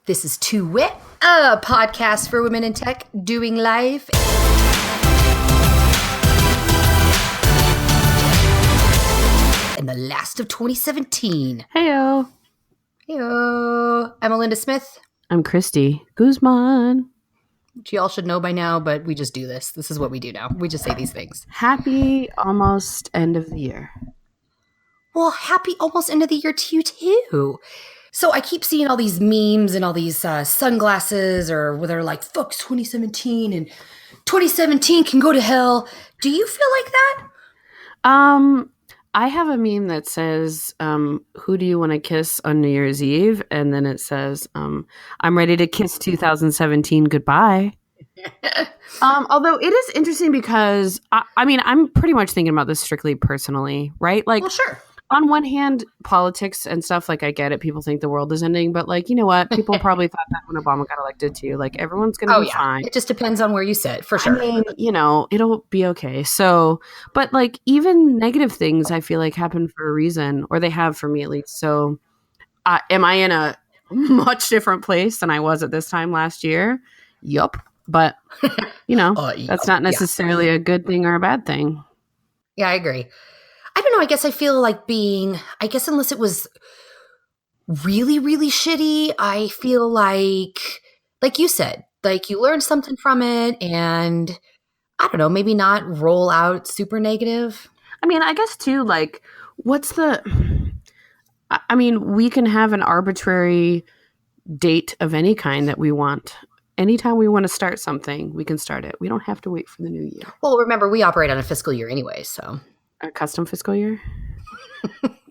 This is To Wit, a podcast for women in tech doing life. In the last of 2017. Heyo. Heyo. I'm Melinda Smith. I'm Christy Guzman. Which you all should know by now, but we just do this. This is what we do now. We just say these things. Happy almost end of the year. Well, happy almost end of the year to you too. So I keep seeing all these memes and all these sunglasses or where they're like, fuck 2017 and 2017 can go to hell. Do you feel like that? I have a meme that says, who do you want to kiss on New Year's Eve? And then it says, I'm ready to kiss 2017 goodbye. Although it is interesting because, I'm pretty much thinking about this strictly personally, right? Like, well, sure. On one hand, politics and stuff, like, I get it. People think the world is ending. But, like, you know what? People probably thought that when Obama got elected, too. Like, everyone's going to be fine. It just depends on where you sit, for sure. I mean, it'll be okay. So, but, like, even negative things, I feel like, happen for a reason. Or they have for me, at least. So, am I in a much different place than I was at this time last year? Yup. But, that's not necessarily a good thing or a bad thing. Yeah, I agree. I don't know. I guess I feel like unless it was really, really shitty, I feel like you said, like you learned something from it and I don't know, maybe not roll out super negative. I mean, I guess too, like we can have an arbitrary date of any kind that we want. Anytime we want to start something, we can start it. We don't have to wait for the new year. Well, remember, we operate on a fiscal year anyway, so. A custom fiscal year?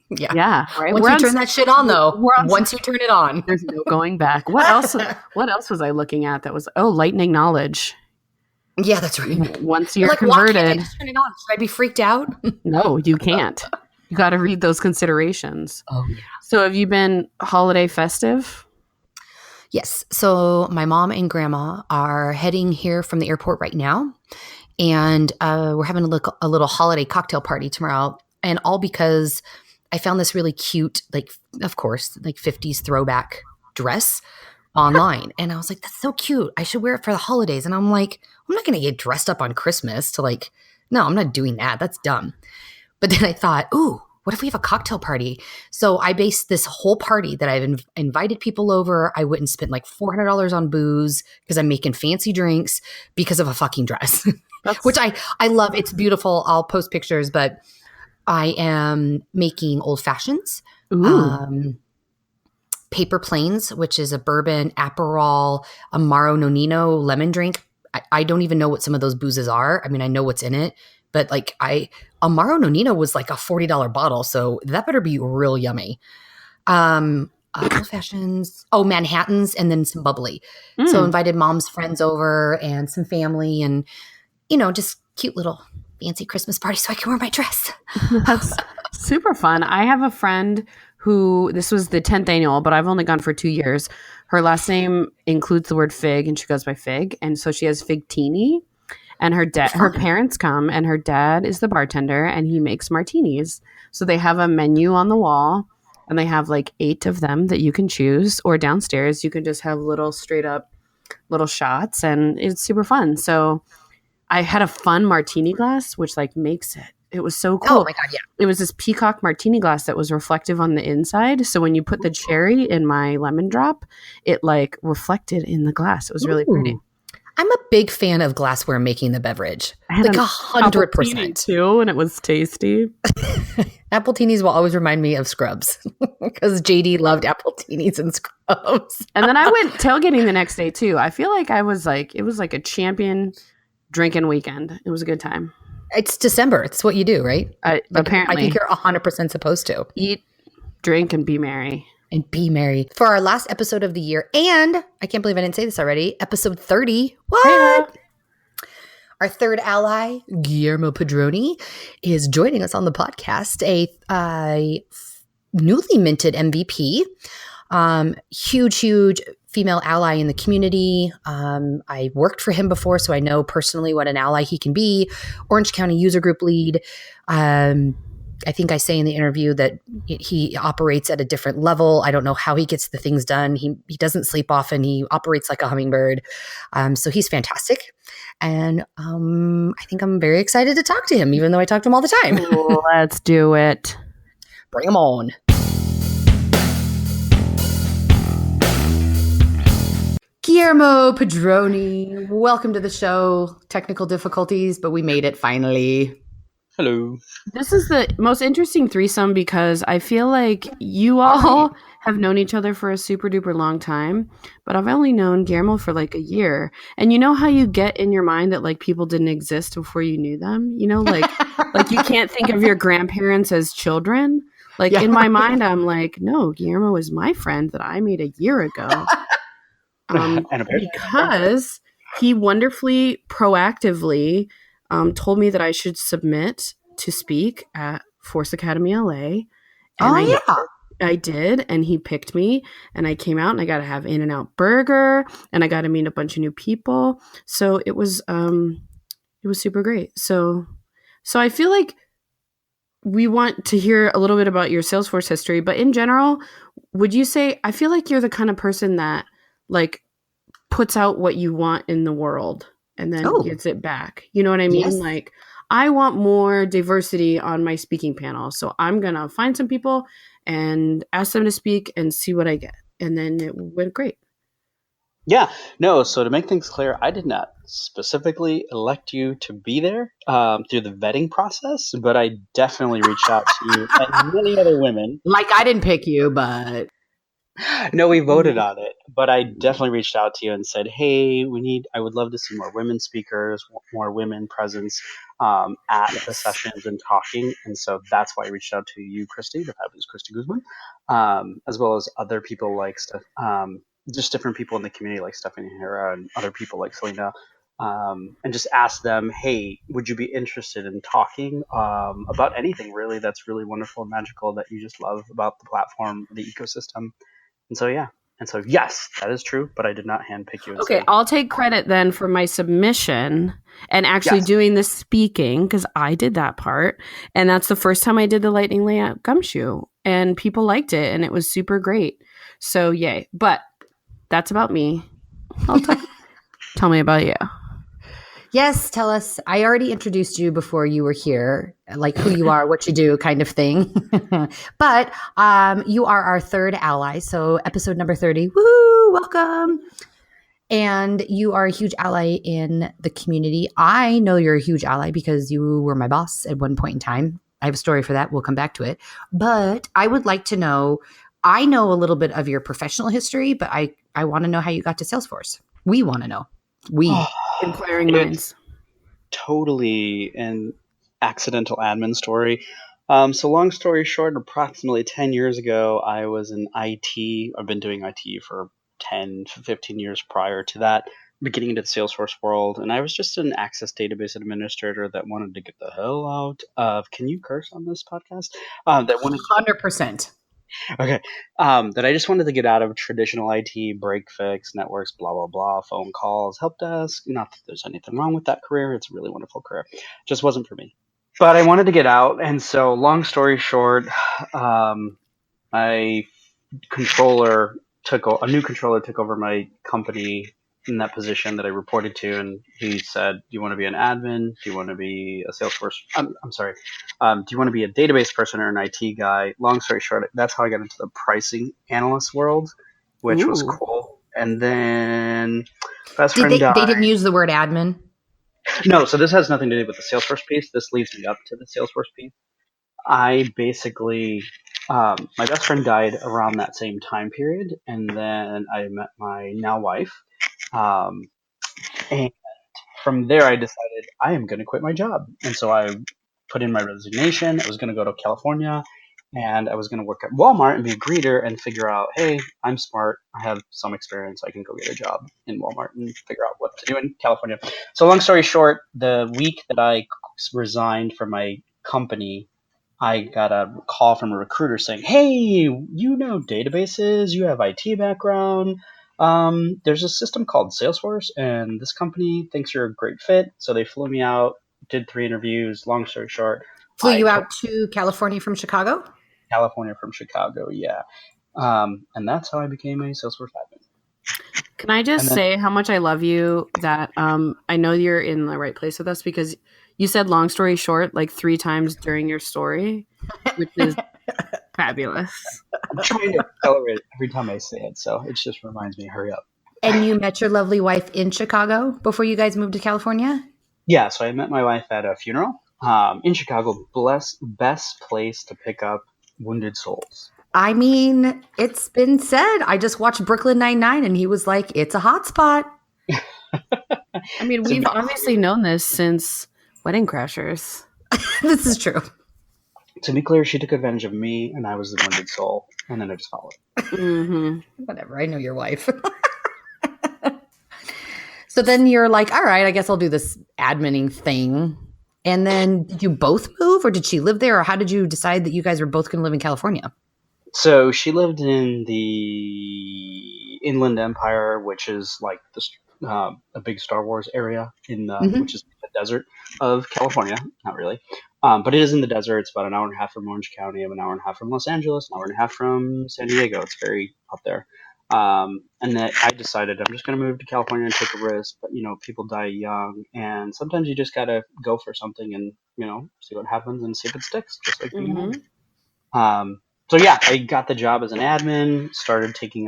Yeah. Right. Once you turn that shit on, though. Once you turn it on. There's no going back. What else was I looking at that was, lightning knowledge. Yeah, that's right. Once you're converted. Why can't I just turn it on? Should I be freaked out? No, you can't. You got to read those considerations. Oh, yeah. So have you been holiday festive? Yes. So my mom and grandma are heading here from the airport right now. And we're having a little holiday cocktail party tomorrow. And all because I found this really cute, of course, 50s throwback dress online. And I was like, that's so cute. I should wear it for the holidays. And I'm like, I'm not going to get dressed up on Christmas no, I'm not doing that. That's dumb. But then I thought, ooh, what if we have a cocktail party? So I based this whole party that I've invited people over. I went and spent like $400 on booze because I'm making fancy drinks because of a fucking dress, which I love. It's beautiful. I'll post pictures, but I am making old fashions, paper planes, which is a bourbon, Aperol, Amaro Nonino lemon drink. I don't even know what some of those boozes are. I mean, I know what's in it. But Amaro Nonino was like a $40 bottle, so that better be real yummy. Old fashions, Manhattans, and then some bubbly. So invited mom's friends over and some family, and just cute little fancy Christmas party, so I can wear my dress. That's super fun. I have a friend who this was the 10th annual, but I've only gone for 2 years. Her last name includes the word fig, and she goes by Fig, and so she has Figtini. And her parents come, and her dad is the bartender, and he makes martinis. So they have a menu on the wall, and they have like 8 of them that you can choose. Or downstairs, you can just have little straight up little shots, and it's super fun. So I had a fun martini glass, which makes it. It was so cool. Oh my God, yeah. It was this peacock martini glass that was reflective on the inside. So when you put the cherry in my lemon drop, it reflected in the glass. It was really pretty. I'm a big fan of glassware making the beverage. 100% too, and it was tasty. Appletinis will always remind me of Scrubs because JD loved Appletinis and Scrubs. And then I went tailgating the next day too. I feel like it was like a champion drinking weekend. It was a good time. It's December. It's what you do, right? Apparently. I think you're 100% supposed to. Eat, drink, and be merry. And be merry. For our last episode of the year, and I can't believe I didn't say this already, episode 30. What? Yeah. Our third ally, Guillermo Pedroni, is joining us on the podcast, a newly minted MVP, huge female ally in the community. I worked for him before, so I know personally what an ally he can be. Orange County user group lead. I think I say in the interview that he operates at a different level. I don't know how he gets the things done. He doesn't sleep often. He operates like a hummingbird. So he's fantastic. And I think I'm very excited to talk to him, even though I talk to him all the time. Let's do it. Bring him on. Guillermo Pedroni, welcome to the show. Technical difficulties, but we made it finally. Hello. This is the most interesting threesome because I feel like you all have known each other for a super duper long time, but I've only known Guillermo for like a year. And you know how you get in your mind that like people didn't exist before you knew them? You know, like you can't think of your grandparents as children. Like in my mind, I'm like, no, Guillermo is my friend that I made a year ago. Because he wonderfully, proactively told me that I should submit to speak at Force Academy LA. And I did, and he picked me, and I came out, and I got to have In-N-Out Burger, and I got to meet a bunch of new people. So it was super great. So I feel like we want to hear a little bit about your Salesforce history, but in general, would you say, I feel like you're the kind of person that like puts out what you want in the world and then gets it back. You know what I mean? Yes. Like, I want more diversity on my speaking panel. So I'm going to find some people and ask them to speak and see what I get. And then it went great. Yeah. No, so to make things clear, I did not specifically elect you to be there through the vetting process, but I definitely reached out to you and many other women. Like, I didn't pick you, but... No, we voted on it, but I definitely reached out to you and said, hey, I would love to see more women speakers, more women presence at the sessions and talking. And so that's why I reached out to you, Christy, the fabulous Christy Guzman, as well as other people like just different people in the community like Stephanie Hera and other people like Selena, and just asked them, hey, would you be interested in talking about anything really that's really wonderful and magical that you just love about the platform, the ecosystem? And so, yeah. And so, yes, that is true, but I did not handpick you. Okay, I'll take credit then for my submission and actually doing the speaking because I did that part. And that's the first time I did the Lightning Layout Gumshoe. And people liked it, and it was super great. So, yay. But that's about me. Tell me about you. Yes, tell us. I already introduced you before you were here, like who you are, what you do kind of thing. But you are our third ally. So episode number 30. Woo! Welcome. And you are a huge ally in the community. I know you're a huge ally because you were my boss at one point in time. I have a story for that. We'll come back to it. But I would like to know, I know a little bit of your professional history, but I want to know how you got to Salesforce. We want to know. Inquiring minds. Totally an accidental admin story. So long story short, approximately 10 years ago, I was in IT. I've been doing IT for 10, 15 years prior to that, beginning into the Salesforce world. And I was just an Access database administrator that wanted to get the hell out of, can you curse on this podcast? That wanted 100%. Okay. That I just wanted to get out of traditional IT, break fix, networks, blah, blah, blah, phone calls, help desk. Not that there's anything wrong with that career. It's a really wonderful career. Just wasn't for me. But I wanted to get out. And so long story short, a new controller took over my company in that position that I reported to, and he said, do you want to be an admin? Do you want to be a Salesforce? I'm sorry. Do you want to be a database person or an IT guy? Long story short, that's how I got into the pricing analyst world, which was cool. And then best friend died. They didn't use the word admin? No, so this has nothing to do with the Salesforce piece. This leads me up to the Salesforce piece. I basically, my best friend died around that same time period, and then I met my now wife. And from there, I decided I am going to quit my job. And so I put in my resignation. I was going to go to California, and I was going to work at Walmart and be a greeter and figure out, hey, I'm smart. I have some experience. I can go get a job in Walmart and figure out what to do in California. So long story short, the week that I resigned from my company, I got a call from a recruiter saying, hey, you know databases, you have IT background. There's a system called Salesforce, and this company thinks you're a great fit. So they flew me out, did 3 interviews. Long story short, Flew you out to California from Chicago? California from Chicago, yeah. And that's how I became a Salesforce admin. Can I just say how much I love you, that I know you're in the right place with us, because you said long story short like 3 times during your story, which is fabulous. I'm trying to accelerate it every time I say it, so it just reminds me, hurry up. And you met your lovely wife in Chicago before you guys moved to California? Yeah, so I met my wife at a funeral in Chicago. Best place to pick up wounded souls. I mean, it's been said. I just watched Brooklyn Nine-Nine, and he was like, it's a hot spot. I mean, we've obviously known this since Wedding Crashers. This is true. To be clear, she took advantage of me, and I was the wounded soul, and then I just followed. Mm-hmm. Whatever, I know your wife. So then you're like, all right, I guess I'll do this adminning thing. And then did you both move, or did she live there, or how did you decide that you guys were both going to live in California? So she lived in the Inland Empire, which is like a big Star Wars area which is the desert of California. Not really, but it is in the desert. It's about an hour and a half from Orange County, an hour and a half from Los Angeles, an hour and a half from San Diego. It's very up there. And then I decided I'm just going to move to California and take a risk. But, people die young, and sometimes you just got to go for something and, see what happens and see if it sticks, just like being an admin. So yeah, I got the job as an admin, started taking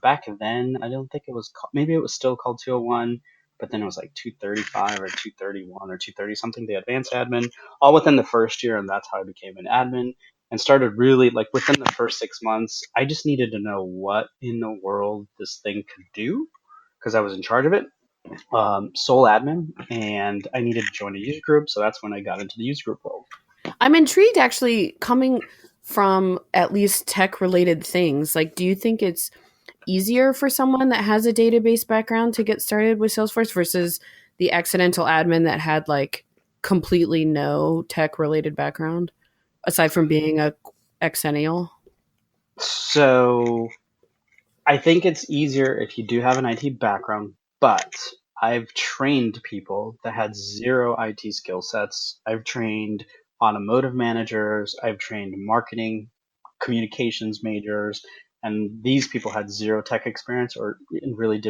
back then, I don't think it was, maybe it was still called 201, but then it was like 235 or 231 or 230 something, the advanced admin, all within the first year. And that's how I became an admin. And started really, like, within the first 6 months, I just needed to know what in the world this thing could do, because I was in charge of it, sole admin, and I needed to join a user group. So that's when I got into the user group role. I'm intrigued, actually, coming from at least tech-related things. Like, do you think it's easier for someone that has a database background to get started with Salesforce versus the accidental admin that had, like, completely no tech-related background? Aside from being a exennial? So I think it's easier if you do have an IT background, but I've trained people that had zero IT skill sets. I've trained automotive managers. I've trained marketing, communications majors, and these people had zero tech experience or really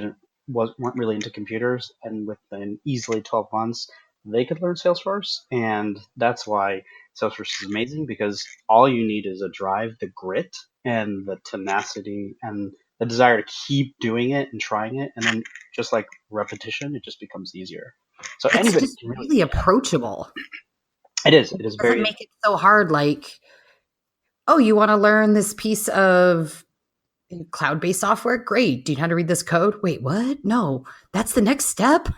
weren't really into computers. And within easily 12 months, they could learn Salesforce. And that's why Salesforce is amazing, because all you need is a drive, the grit, and the tenacity, and the desire to keep doing it and trying it. And then just like repetition, it just becomes easier. So it's anybody just can really approachable. It is. It doesn't very make it so hard. Like, oh, you want to learn this piece of cloud-based software? Great. Do you know how to read this code? Wait, what? No, that's the next step.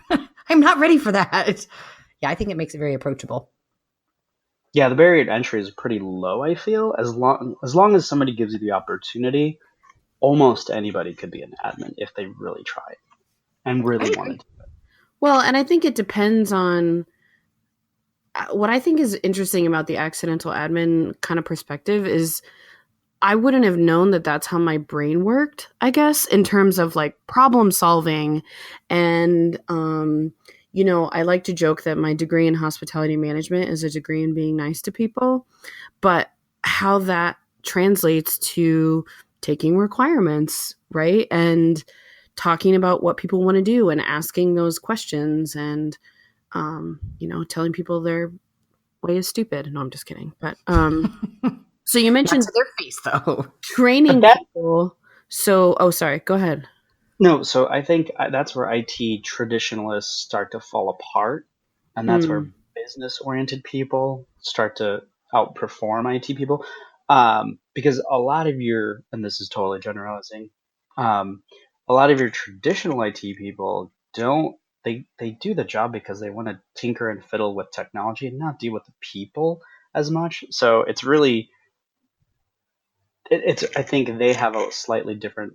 I'm not ready for that. Yeah, I think it makes it very approachable. Yeah, the barrier to entry is pretty low, I feel. As long as somebody gives you the opportunity, almost anybody could be an admin if they really try and really wanted to do it. Well, and I think it depends on what I think is interesting about the accidental admin kind of perspective is I wouldn't have known that that's how my brain worked, I guess, in terms of like problem solving. And, I like to joke that my degree in hospitality management is a degree in being nice to people, but how that translates to taking requirements, right? And talking about what people want to do and asking those questions and, telling people their way is stupid. No, I'm just kidding. But, so you mentioned to their face, though. Training people. So, sorry, go ahead. No, so I think that's where IT traditionalists start to fall apart, and that's where business-oriented people start to outperform IT people, because a lot of and this is totally generalizing, a lot of your traditional IT people they do the job because they want to tinker and fiddle with technology and not deal with the people as much. So it's really, I think they have a slightly different,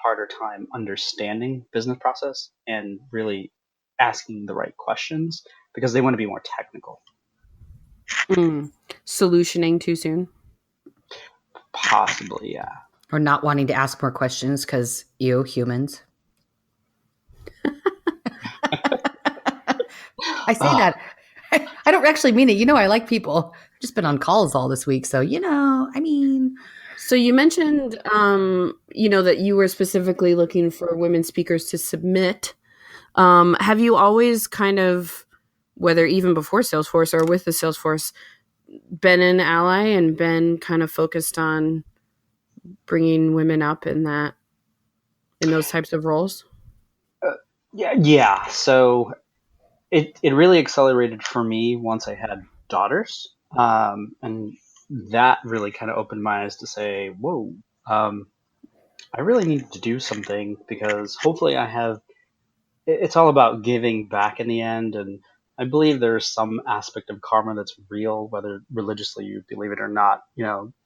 harder time understanding business process and really asking the right questions because they want to be more technical. Solutioning too soon? Possibly, yeah. Or not wanting to ask more questions because humans. I say that. I don't actually mean it. I like people. just been on calls all this week. So, I mean. So you mentioned, that you were specifically looking for women speakers to submit. Have you always kind of, whether even before Salesforce or with the Salesforce, been an ally and been kind of focused on bringing women up in those types of roles? Yeah. So it really accelerated for me once I had daughters, and that really kind of opened my eyes to say, whoa, I really need to do something because hopefully I have. It's all about giving back in the end, and I believe there's some aspect of karma that's real, whether religiously you believe it or not.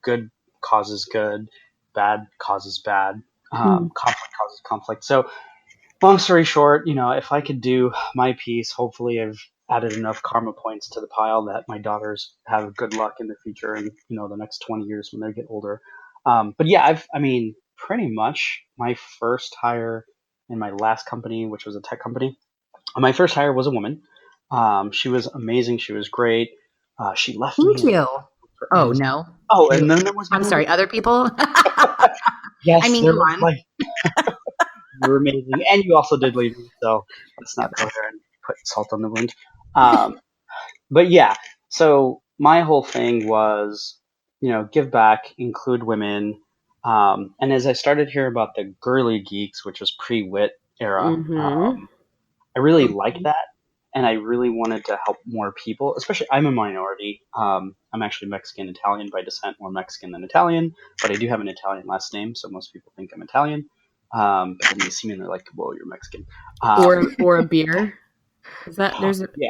Good causes good, bad causes bad, conflict causes conflict. So long story short, if I could do my piece, hopefully I've added enough karma points to the pile that my daughters have good luck in the future and, the next 20 years when they get older. But yeah, pretty much my first hire in my last company, which was a tech company, my first hire was a woman. She was amazing. She was great. She left me. Thank you. Oh, no. Oh, and then there was. I'm sorry, other people? Yes, I mean, there come was on. you were amazing, and you also did leave me. So let's not go there and put salt on the wound. But yeah, so my whole thing was, give back, include women. And as I started hearing about the girly geeks, which was pre-wit era, Mm-hmm. I really liked that. And I really wanted to help more people, especially I'm a minority. I'm actually Mexican Italian by descent, more Mexican than Italian, but I do have an Italian last name, so most people think I'm Italian. But when they see me, they're like, "Whoa, you're Mexican." Or a beer. Is that Yeah,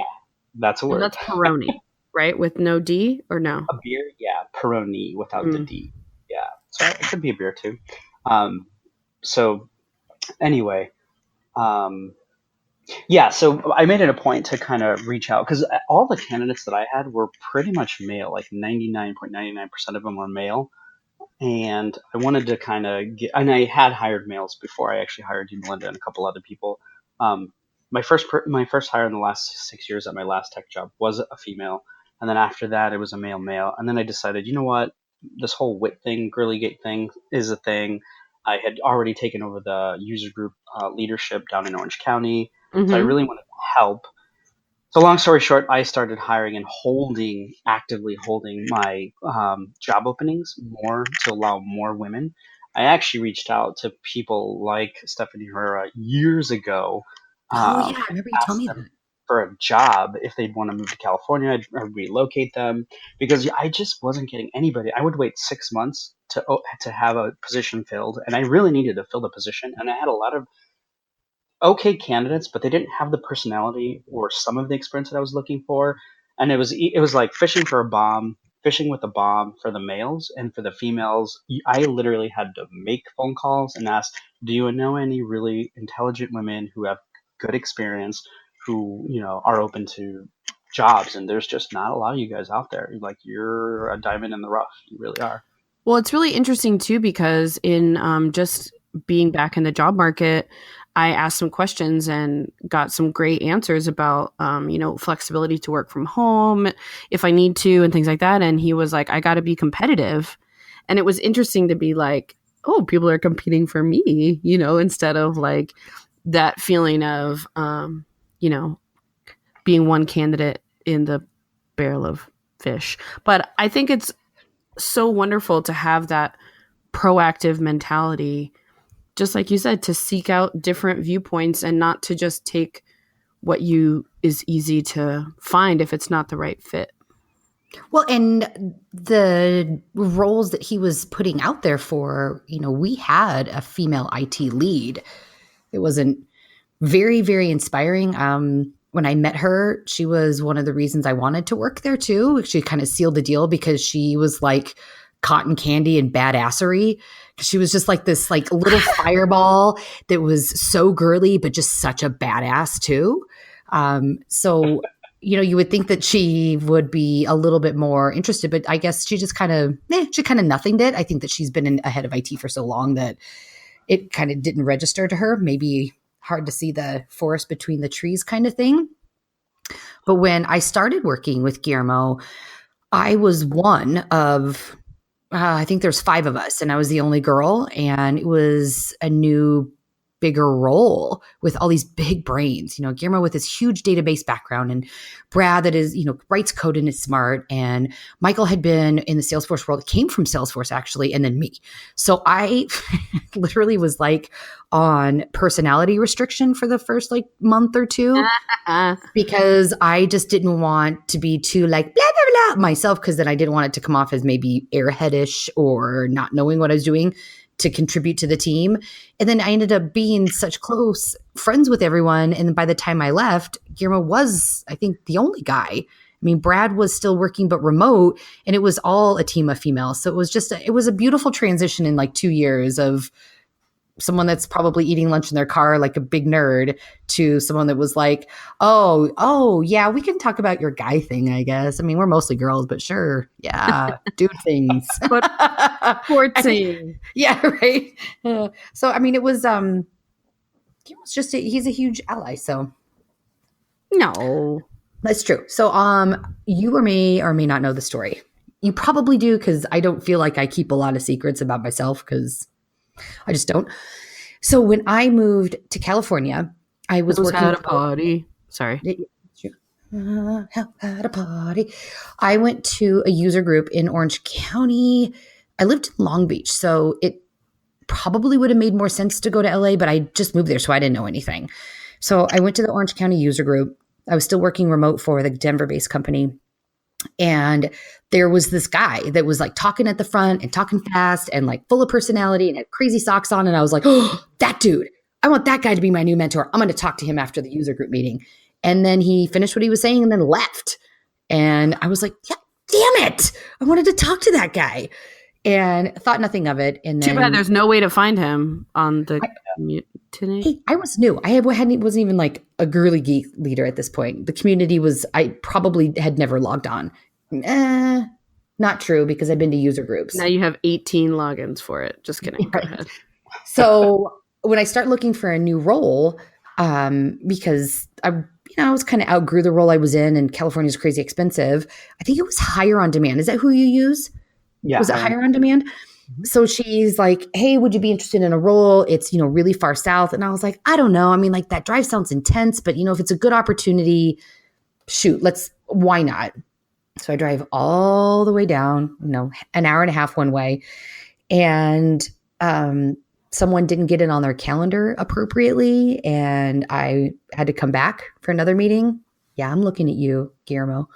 that's a word. that's Peroni, right? With no D or no? A beer, yeah, Peroni without the D. Yeah, so it could be a beer too. So anyway, yeah, so I made it a point to kind of reach out because all the candidates that I had were pretty much male, like 99.99% of them were male. And I wanted to kind of get, and I had hired males before I actually hired you, Melinda, and a couple other people. Um, my first hire in the last 6 years at my last tech job was a female, and then after that it was a male, and then I decided, you know what, this whole wit thing, girly gate thing is a thing. I had already taken over the user group leadership down in Orange County, so I Mm-hmm. really wanted to help. So long story short, I started hiring and actively holding my job openings more to allow more women. I actually reached out to people like Stephanie Herrera years ago, Oh, yeah. I and remember you told asked me them that. for a job if they'd want to move to California or relocate them because I just wasn't getting anybody. I would wait 6 months to have a position filled, and I really needed to fill the position. And I had a lot of okay candidates, but they didn't have the personality or some of the experience that I was looking for. And it was like fishing with a bomb for the males, and for the females, I literally had to make phone calls and ask, "Do you know any really intelligent women who have good experience, who are open to jobs?" And there's just not a lot of you guys out there. Like you're a diamond in the rough. You really are. Well, it's really interesting too because in just being back in the job market, I asked some questions and got some great answers about flexibility to work from home if I need to and things like that. And he was like, "I got to be competitive," and it was interesting to be like, "Oh, people are competing for me," instead of like that feeling of being one candidate in the barrel of fish. But I think it's so wonderful to have that proactive mentality, just like you said, to seek out different viewpoints and not to just take what you is easy to find if it's not the right fit. Well, and the roles that he was putting out there for, we had a female IT lead. It wasn't very, very inspiring. When I met her, she was one of the reasons I wanted to work there too. She kind of sealed the deal because she was like cotton candy and badassery. She was just like this like little fireball that was so girly, but just such a badass too. So you would think that she would be a little bit more interested, but I guess she just she kind of nothinged it. I think that she's been ahead of IT for so long that it kind of didn't register to her. Maybe hard to see the forest between the trees kind of thing. But when I started working with Guillermo, I was one of, I think there's 5 of us, and I was the only girl, and it was a new, bigger role with all these big brains. Guillermo with his huge database background, and Brad that is, writes code and is smart, and Michael had been in the Salesforce world, came from Salesforce actually, and then me. So I literally was like on personality restriction for the first like month or two because I just didn't want to be too like blah, blah, blah myself, because then I didn't want it to come off as maybe airheadish or not knowing what I was doing to contribute to the team. And then I ended up being such close friends with everyone. And by the time I left, Guillermo was, I think, the only guy. I mean, Brad was still working, but remote, and it was all a team of females. So it was just, it was a beautiful transition in like 2 years of someone that's probably eating lunch in their car like a big nerd to someone that was like, oh yeah, we can talk about your guy thing, I guess. I mean, we're mostly girls, but sure, yeah, dude things. But 14. Yeah, right. So I mean, it was just he's a huge ally. So No. that's true. So you or may not know the story. You probably do, because I don't feel like I keep a lot of secrets about myself, because I just don't. So when I moved to California, I was working at a party. Sorry. At a party. I went to a user group in Orange County. I lived in Long Beach, so it probably would have made more sense to go to LA, but I just moved there, so I didn't know anything. So I went to the Orange County user group. I was still working remote for the Denver-based company. And there was this guy that was like talking at the front and talking fast and like full of personality and had crazy socks on. And I was like, oh, that dude, I want that guy to be my new mentor. I'm going to talk to him after the user group meeting. And then he finished what he was saying and then left. And I was like, yeah, damn it. I wanted to talk to that guy and thought nothing of it. And then, too bad there's no way to find him on the mutiny. Hey, I was new. Wasn't even like a girly geek leader at this point. The community was, I probably had never logged on. Not true, because I've been to user groups. Now you have 18 logins for it. Just kidding. Go ahead. So when I start looking for a new role, because I was kind of outgrew the role I was in, and California is crazy expensive. I think it was Hire on Demand. Is that who you use? Yeah. Was it Hire on Demand? So she's like, hey, would you be interested in a role? It's, really far south. And I was like, I don't know. I mean, like, that drive sounds intense, but if it's a good opportunity, shoot, why not? So I drive all the way down, an hour and a half one way. And someone didn't get it on their calendar appropriately. And I had to come back for another meeting. Yeah, I'm looking at you, Guillermo.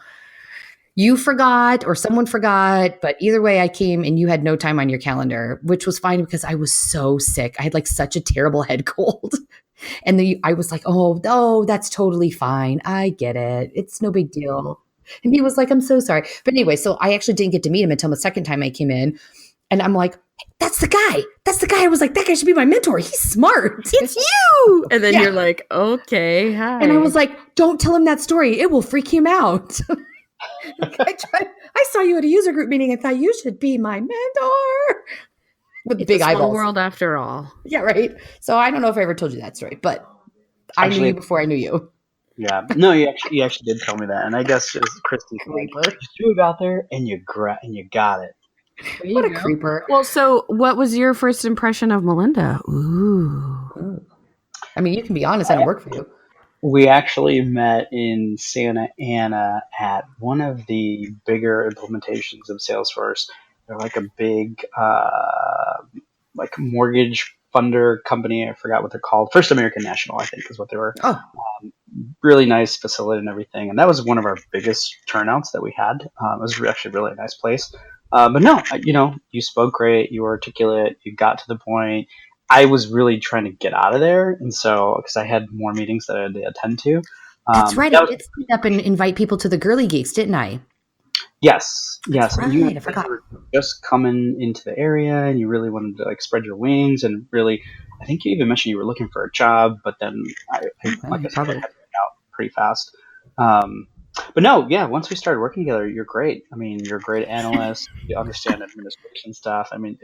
You forgot or someone forgot, but either way I came and you had no time on your calendar, which was fine because I was so sick. I had like such a terrible head cold. And I was like, oh, that's totally fine. I get it. It's no big deal. And he was like, I'm so sorry. But anyway, so I actually didn't get to meet him until the second time I came in. And I'm like, that's the guy. That's the guy. I was like, that guy should be my mentor. He's smart. It's you. And then you're like, okay, hi. And I was like, don't tell him that story. It will freak him out. I saw you at a user group meeting and thought you should be my mentor. With it's big a small eyeballs. World after all. Yeah, right. So I don't know if I ever told you that story, but I knew you before I knew you. Yeah, no, you actually did tell me that, and I guess it's Christy's Creeper. Like, you threw it out there and you got it. What a creeper! Well, so what was your first impression of Melinda? Ooh. I mean, you can be honest. I don't work for you. We actually met in Santa Ana at one of the bigger implementations of Salesforce. They're like a big like mortgage funder company. I forgot what they're called. First American National, I think, is what they were. Oh. Really nice facility and everything. And that was one of our biggest turnouts that we had. It was actually really a nice place. But no, you spoke great. You were articulate. You got to the point. I was really trying to get out of there. And so, because I had more meetings that I had to attend to. That's right. I did speak up and invite people to the girly geeks, didn't I? Yes. That's And right. you I forgot. were just coming into the area and you really wanted to like spread your wings and really, I think you even mentioned you were looking for a job, but then I had to out pretty fast. But no, yeah, once we started working together, you're great. I mean, you're a great analyst. You understand administration stuff. I mean,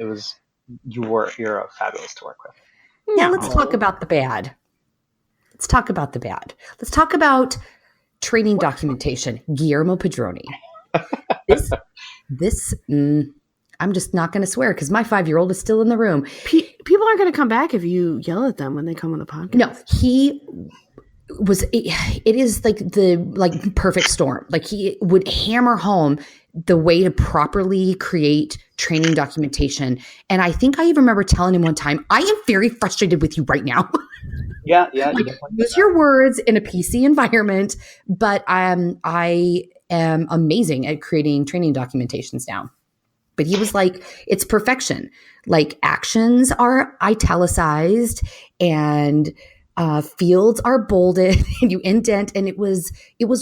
you're a fabulous to work with. Now let's talk about the bad. Let's talk about training documentation. Guillermo Pedroni. this I'm just not going to swear because my 5-year-old is still in the room. People aren't going to come back if you yell at them when they come on the podcast. No, he was. It is like the perfect storm. Like he would hammer home the way to properly create training documentation. And I think I even remember telling him one time, I am very frustrated with you right now. Yeah. Like, use your words in a PC environment, but I am amazing at creating training documentations now. But he was like, it's perfection. Like actions are italicized and fields are bolded and you indent. And it was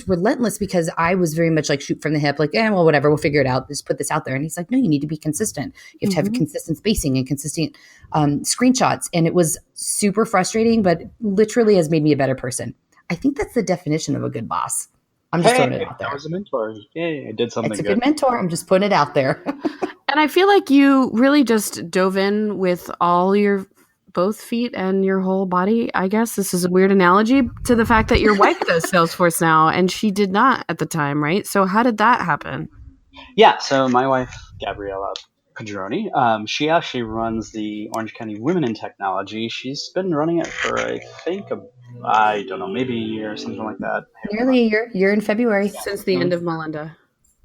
relentless because I was very much like shoot from the hip, like, well, whatever, we'll figure it out. Just put this out there. And he's like, no, you need to be consistent. You have to have consistent spacing and consistent screenshots. And it was super frustrating, but literally has made me a better person. I think that's the definition of a good boss. I'm just throwing it out there. I was a mentor. Yeah, I did something It's a good mentor. I'm just putting it out there. And I feel like you really just dove in with all your both feet and your whole body. I guess this is a weird analogy to the fact that your wife does Salesforce now and she did not at the time, right? So how did that happen? Yeah, so my wife, Gabriella Pedroni, she actually runs the Orange County Women in Technology. She's been running it for, I think, I don't know, maybe a year or something like that. Nearly a year in February. Since the end of Melinda.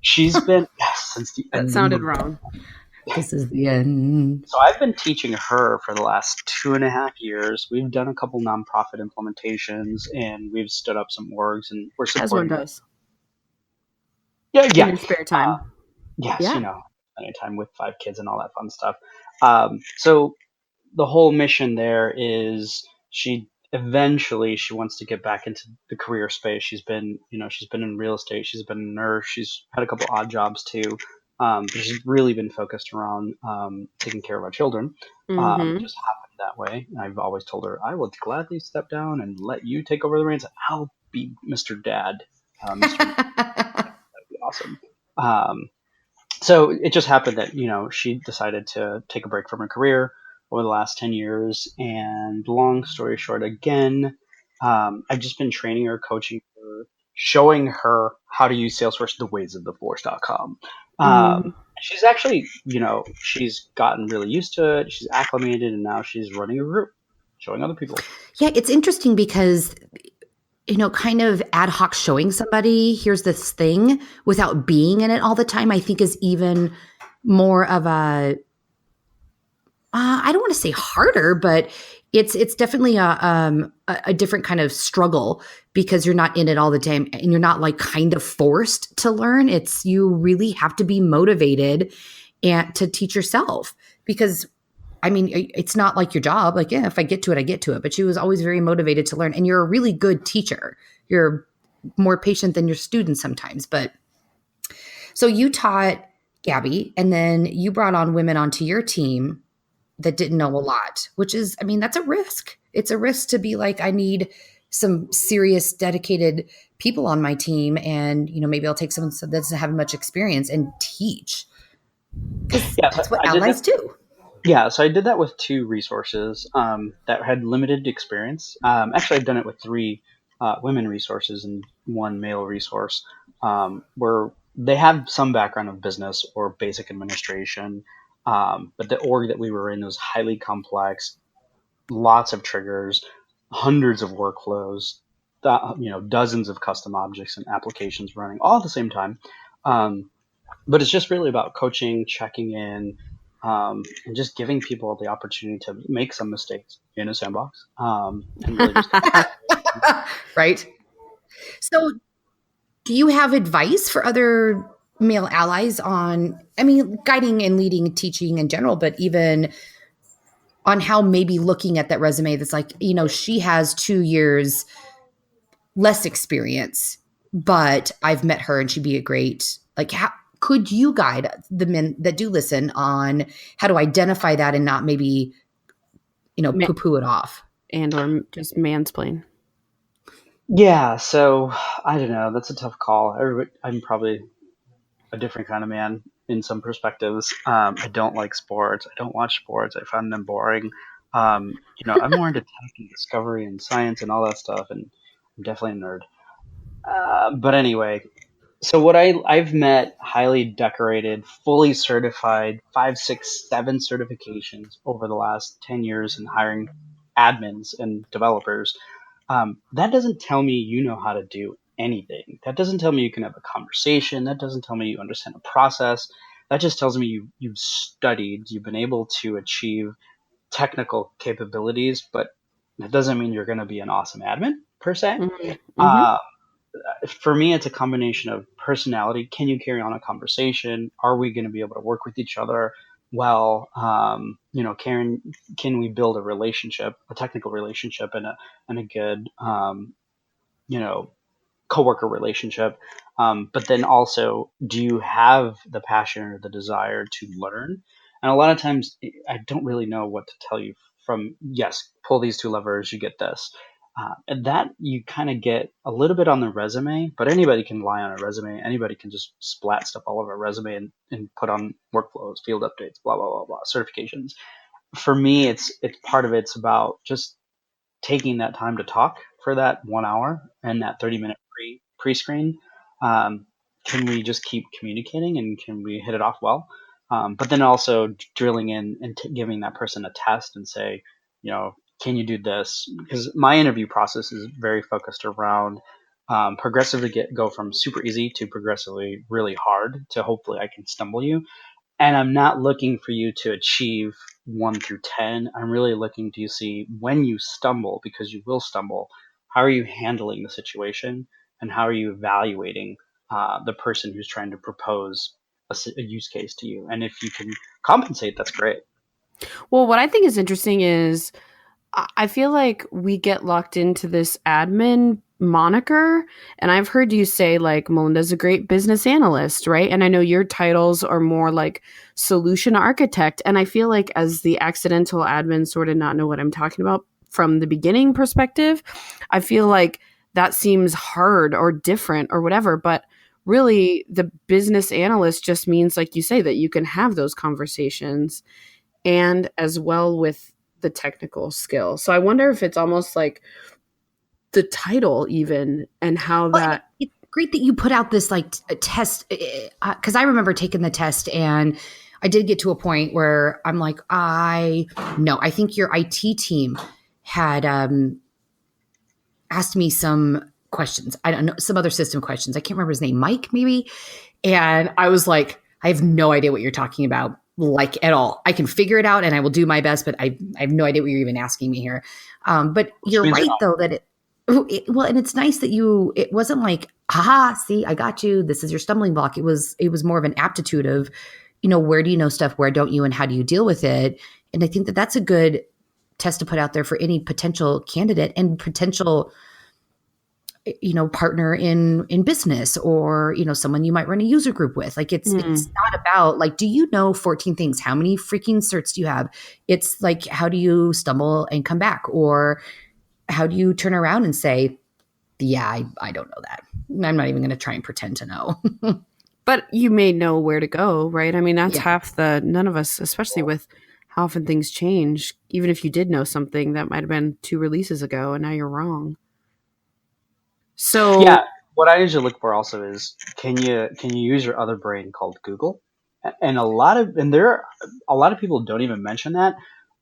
She's been, since the end. That sounded wrong. This is the end. So I've been teaching her for the last 2.5 years. We've done a couple nonprofit implementations, and we've stood up some orgs, and we're supporting. As one does. Yeah. In your spare time. Yes, Yeah. anytime with 5 kids and all that fun stuff. So the whole mission there is she wants to get back into the career space. She's been in real estate. She's been a nurse. She's had a couple odd jobs too. But she's really been focused around taking care of our children. It just happened that way. I've always told her, I will gladly step down and let you take over the reins. I'll be Mr. Dad. That'd be awesome. So it just happened that, she decided to take a break from her career over the last 10 years. And long story short, again, I've just been training her, coaching her, showing her how to use Salesforce the ways of the force.com. She's actually, she's gotten really used to it. She's acclimated, and now she's running a group, showing other people. Yeah, it's interesting because, kind of ad hoc showing somebody, here's this thing without being in it all the time, I think is even more of a, I don't want to say harder, but it's definitely a different kind of struggle because you're not in it all the time and you're not like kind of forced to learn. You really have to be motivated and to teach yourself because it's not like your job. Like, yeah, if I get to it, I get to it. But she was always very motivated to learn. And you're a really good teacher. You're more patient than your students sometimes. But so you taught Gabby, and then you brought on women onto your team that didn't know a lot, which is, that's a risk. It's a risk to be like, I need some serious, dedicated people on my team. And, maybe I'll take someone that doesn't have much experience and teach. Because that's what allies do. Yeah, so I did that with 2 resources that had limited experience. Actually, I've done it with 3 women resources and 1 male resource where they have some background of business or basic administration. But the org that we were in was highly complex, lots of triggers, hundreds of workflows, dozens of custom objects and applications running all at the same time. But it's just really about coaching, checking in, and just giving people the opportunity to make some mistakes in a sandbox. And really just right. So do you have advice for other male allies on, guiding and leading, teaching in general, but even on how maybe looking at that resume that's like, she has 2 years less experience, but I've met her and she'd be a great, like, how could you guide the men that do listen on how to identify that and not maybe, poo-poo it off? And or just mansplain. Yeah, so I don't know. That's a tough call. I'm probably a different kind of man in some perspectives. I don't like sports. I don't watch sports. I find them boring. I'm more into tech and discovery and science and all that stuff, and I'm definitely a nerd. But anyway, So I've met highly decorated, fully certified, 5, 6, 7 certifications over the last 10 years in hiring admins and developers. That doesn't tell me you know how to do anything. That doesn't tell me you can have a conversation. That doesn't tell me you understand a process. That just tells me you've studied, you've been able to achieve technical capabilities, but that doesn't mean you're going to be an awesome admin per se. Mm-hmm. Mm-hmm. Uh, for me, it's a combination of personality. Can you carry on a conversation? Are we going to be able to work with each other well? Can we build a relationship, a technical relationship, and a good, you know, coworker relationship? But then also, do you have the passion or the desire to learn? And a lot of times, I don't really know what to tell you from, yes, pull these two levers, you get this. And that you kind of get a little bit on the resume, but anybody can lie on a resume. Anybody can just splat stuff all over a resume and put on workflows, field updates, blah, blah, blah, blah, certifications. For me, it's part of it's about just taking that time to talk for that 1 hour and that 30-minute pre-screen. Um, can we just keep communicating and can we hit it off well? But then also drilling in and giving that person a test and say, can you do this? Because my interview process is very focused around progressively go from super easy to progressively really hard to hopefully I can stumble you. And I'm not looking for you to achieve 1 through 10. I'm really looking to see when you stumble, because you will stumble, how are you handling the situation and how are you evaluating the person who's trying to propose a use case to you? And if you can compensate, that's great. Well, what I think is interesting is I feel like we get locked into this admin moniker. And I've heard you say, like, Melinda's a great business analyst, right? And I know your titles are more like solution architect. And I feel like, as the accidental admin, sort of not know what I'm talking about from the beginning perspective, I feel like that seems hard or different or whatever. But really, the business analyst just means, like you say, that you can have those conversations and as well with the technical skill. So I wonder if it's almost like the title even and how that. It's great that you put out this like test, because I remember taking the test and I did get to a point where I'm like, I think your IT team had asked me some questions. I don't know, some other system questions. I can't remember his name, Mike maybe. And I was like, I have no idea what you're talking about, like, at all. I can figure it out and I will do my best, but I have no idea what you're even asking me here. But you're right, though, that well, and it's nice that it wasn't like, haha, see, I got you. This is your stumbling block. It was more of an aptitude of, where do you know stuff? Where don't you? And how do you deal with it? And I think that that's a good test to put out there for any potential candidate and potential partner in business, or someone you might run a user group with. Like, it's not about like, do you know 14 things? How many freaking certs do you have? It's like, how do you stumble and come back? Or how do you turn around and say, yeah, I don't know that. I'm not even going to try and pretend to know. But you may know where to go, right? I mean, that's half none of us, especially with how often things change. Even if you did know something that might have been 2 releases ago and now you're wrong. So yeah, what I usually look for also is, can you use your other brain called Google? And there are a lot of people don't even mention that.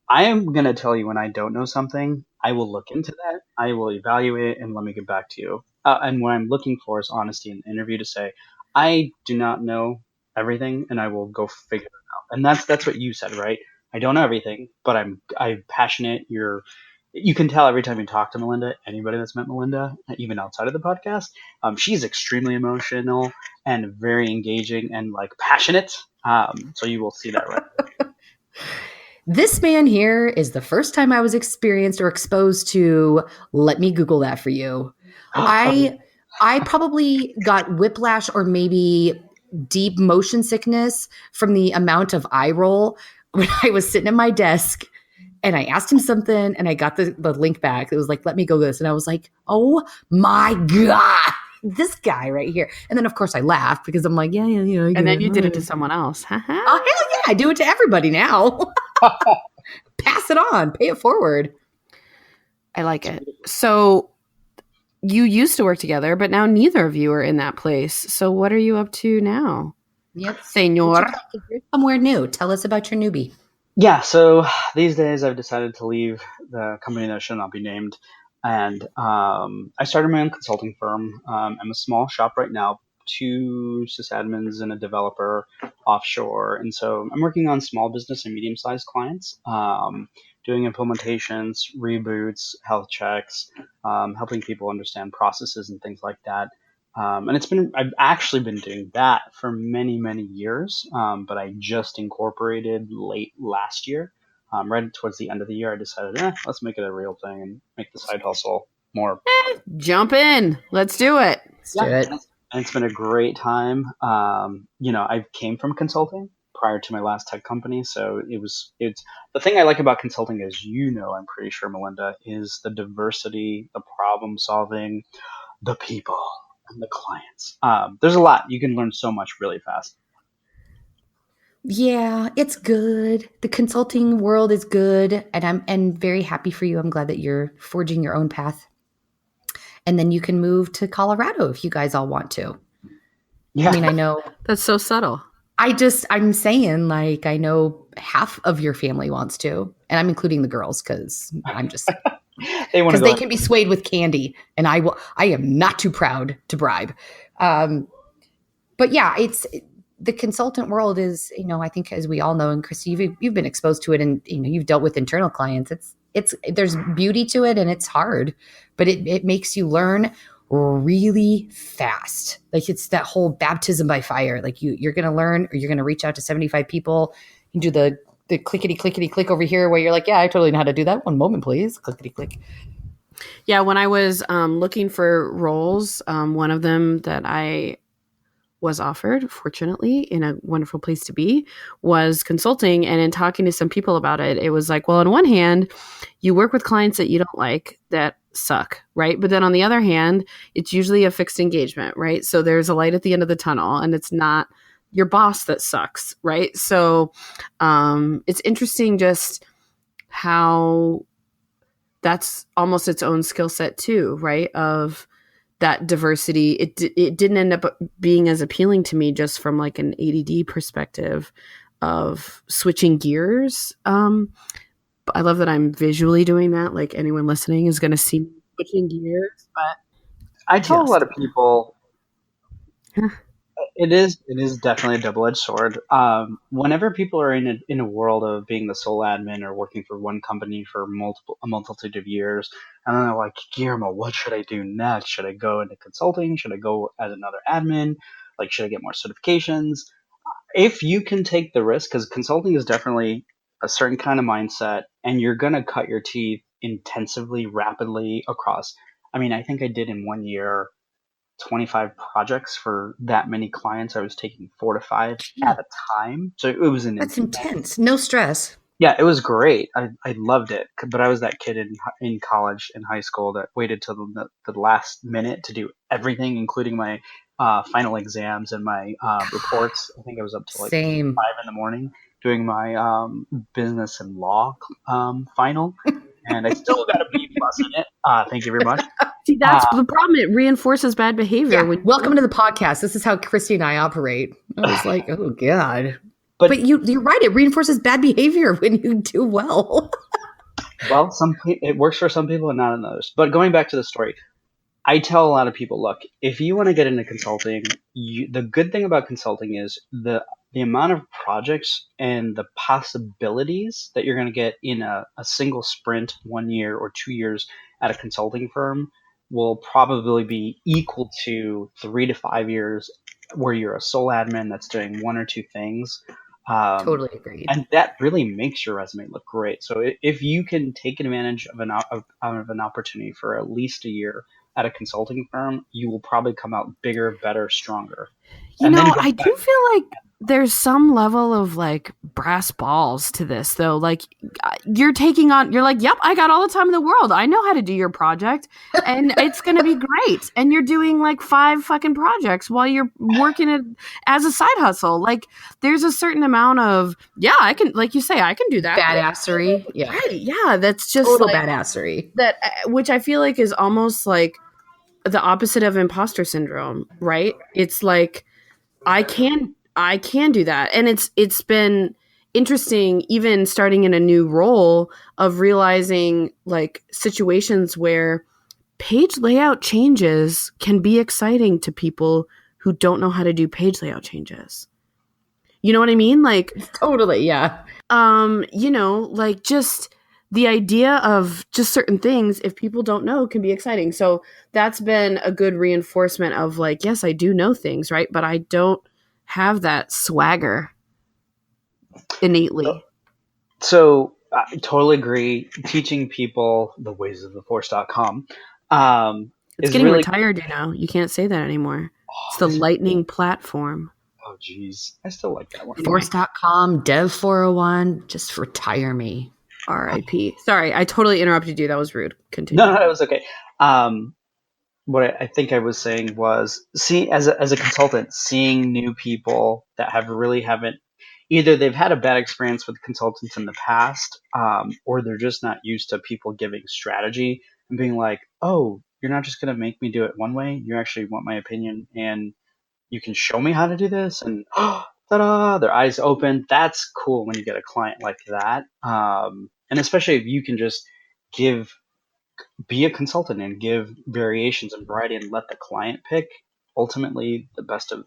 I am going to tell you, when I don't know something, I will look into that. I will evaluate it and let me get back to you. And what I'm looking for is honesty in the interview to say, I do not know everything and I will go figure it out. And that's what you said, right? I don't know everything, but I'm passionate. You can tell every time you talk to Melinda, anybody that's met Melinda, even outside of the podcast, she's extremely emotional and very engaging and like passionate. So you will see that right. This man here is the first time I was experienced or exposed to, let me Google that for you. I probably got whiplash or maybe deep motion sickness from the amount of eye roll when I was sitting at my desk and I asked him something and I got the link back. It was like, let me go this. And I was like, oh my God, this guy right here. And then, of course, I laughed because I'm like, yeah. And then you did it to someone else. Oh, hell yeah. I do it to everybody now. Pass it on. Pay it forward. I like it. So you used to work together, but now neither of you are in that place. So what are you up to now? Yep. Senor. Somewhere new. Tell us about your newbie. Yeah, so these days I've decided to leave the company that should not be named, and I started my own consulting firm. I'm a small shop right now, two sysadmins and a developer offshore, and so I'm working on small business and medium-sized clients, doing implementations, reboots, health checks, helping people understand processes and things like that. And I've actually been doing that for many, many years, but I just incorporated late last year. Right towards the end of the year, I decided, let's make it a real thing and make the side hustle more. Jump in. Let's do it. Let's do it. And it's been a great time. I came from consulting prior to my last tech company, so it's the thing I like about consulting is, I'm pretty sure, Melinda, is the diversity, the problem solving, the people, and the clients. There's a lot. You can learn so much really fast. Yeah, it's good. The consulting world is good, and I'm very happy for you. I'm glad that you're forging your own path. And then you can move to Colorado if you guys all want to. Yeah. I mean, I know that's so subtle. I'm saying, like, I know half of your family wants to, and I'm including the girls because I'm just they can be swayed with candy, and I am not too proud to bribe. But yeah, the consultant world is, I think, as we all know, and Krisit, you've been exposed to it, and you've dealt with internal clients. There's beauty to it, and it's hard, but it makes you learn really fast. Like, it's that whole baptism by fire. Like, you're going to learn, or you're going to reach out to 75 people and do the clickety click over here, where you're like, yeah, I totally know how to do that. One moment, please. Clickety click. Yeah, when I was looking for roles, one of them that I was offered, fortunately, in a wonderful place to be, was consulting. And in talking to some people about it, it was like, well, on one hand, you work with clients that you don't like, that suck, right? But then on the other hand, it's usually a fixed engagement, right? So there's a light at the end of the tunnel, and it's not your boss that sucks, right? So it's interesting just how that's almost its own skill set too, right? Of that diversity. It didn't end up being as appealing to me just from like an ADD perspective of switching gears. But I love that I'm visually doing that. Like, anyone listening is going to see me switching gears. But I tell a lot of people, it is definitely a double-edged sword. Whenever people are in a world of being the sole admin or working for one company for a multitude of years, and then they're like, Guillermo, what should I do next? Should I go into consulting? Should I go as another admin? Like, should I get more certifications? If you can take the risk, because consulting is definitely a certain kind of mindset, and you're going to cut your teeth intensively, rapidly across. I mean, I think I did in 1 year 25 projects for that many clients. I was taking 4 to 5 at a time. So it was That's intense. No stress. Yeah, it was great. I loved it. But I was that kid in college, in high school, that waited till the last minute to do everything, including my final exams and my reports. I think I was up to like 5 in the morning doing my business and law final. And I still got a B+ in it. Thank you very much. See, that's the problem. It reinforces bad behavior. Yeah. Welcome to the podcast. This is how Krisit and I operate. I was like, oh, God. But you're right. It reinforces bad behavior when you do well. Well, it works for some people and not in others. But going back to the story, I tell a lot of people, look, if you want to get into consulting, the good thing about consulting is the amount of projects and the possibilities that you're going to get in a single sprint, 1 year or 2 years at a consulting firm will probably be equal to 3 to 5 years where you're a sole admin that's doing one or two things. Totally agreed. And that really makes your resume look great. So if you can take advantage of an opportunity for at least a year at a consulting firm, you will probably come out bigger, better, stronger. I do feel like there's some level of like brass balls to this though. Like, you're like, yep, I got all the time in the world. I know how to do your project and it's going to be great. And you're doing like 5 fucking projects while you're working it as a side hustle. Like, there's a certain amount of, I can, like you say, I can do that. Badassery. Yeah. Right. Yeah. That's just total like badassery. that, which I feel like is almost like the opposite of imposter syndrome, right? It's like I can do that. And it's been interesting, even starting in a new role, of realizing like situations where page layout changes can be exciting to people who don't know how to do page layout changes. You know what I mean? Like, Totally, yeah. like just the idea of just certain things, if people don't know, can be exciting. So that's been a good reinforcement of like, yes, I do know things, right? But I don't have that swagger innately. So I totally agree. Teaching people the ways of the force.com It's is getting really. retired, you can't say that anymore. It's the Lightning platform. Oh, geez. I still like that one. Force.com, Dev401, just retire me. RIP. Sorry, I totally interrupted you. That was rude. Continue. No, it was okay. What I think I was saying was, as a consultant, seeing new people that haven't either they've had a bad experience with consultants in the past, or they're just not used to people giving strategy and being like, oh, you're not just going to make me do it one way. You actually want my opinion and you can show me how to do this. And ta-da, their eyes open. That's cool when you get a client like that. And especially if you can just be a consultant and give variations and variety and let the client pick. Ultimately, the best of,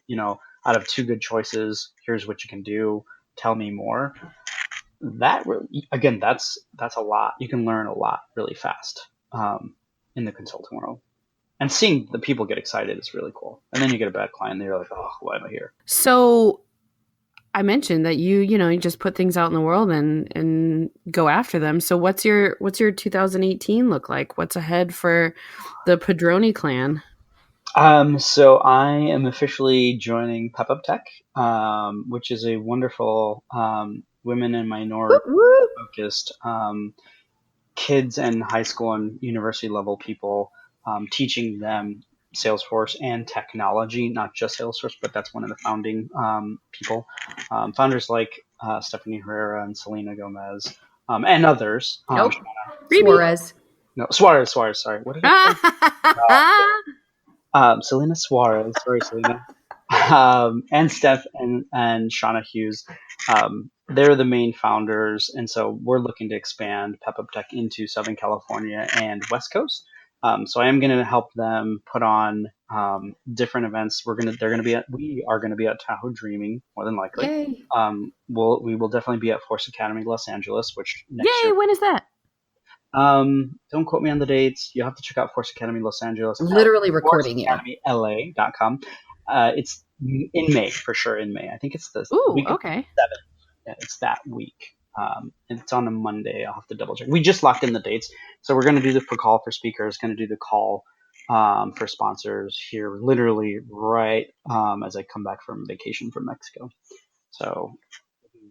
out of two good choices, here's what you can do. Tell me more. That again, that's a lot. You can learn a lot really fast in the consulting world. And seeing the people get excited is really cool. And then you get a bad client, and they're like, "Oh, why am I here?" So I mentioned that you just put things out in the world and go after them. So what's your 2018 look like? What's ahead for the Pedroni clan? So I am officially joining Pep Up Tech, which is a wonderful women and minority focused kids and high school and university level people, teaching them Salesforce and technology, not just Salesforce, but that's one of the founding people, founders like Stephanie Herrera and Selena Gomez, and others. Nope. Suarez. No, Suarez. Sorry, what did I say? Selena Suarez. Sorry, Selena. And Steph and Shauna Hughes. They're the main founders, and so we're looking to expand Pep Up Tech into Southern California and West Coast. So I am going to help them put on different events. We are going to be at Tahoe Dreaming, more than likely. Yay. We will definitely be at Force Academy Los Angeles, which next Yay! year. When is that? Don't quote me on the dates. You'll have to check out Force Academy Los Angeles. Literally recording you. ForceAcademyLA.com. It's in May, for sure. In May, I think it's the week of okay. 7th. Yeah, it's that week. And it's on a Monday. I'll have to double check. We just locked in the dates, so we're going to do the call for speakers. Going to do the call for sponsors here, literally right as I come back from vacation from Mexico. So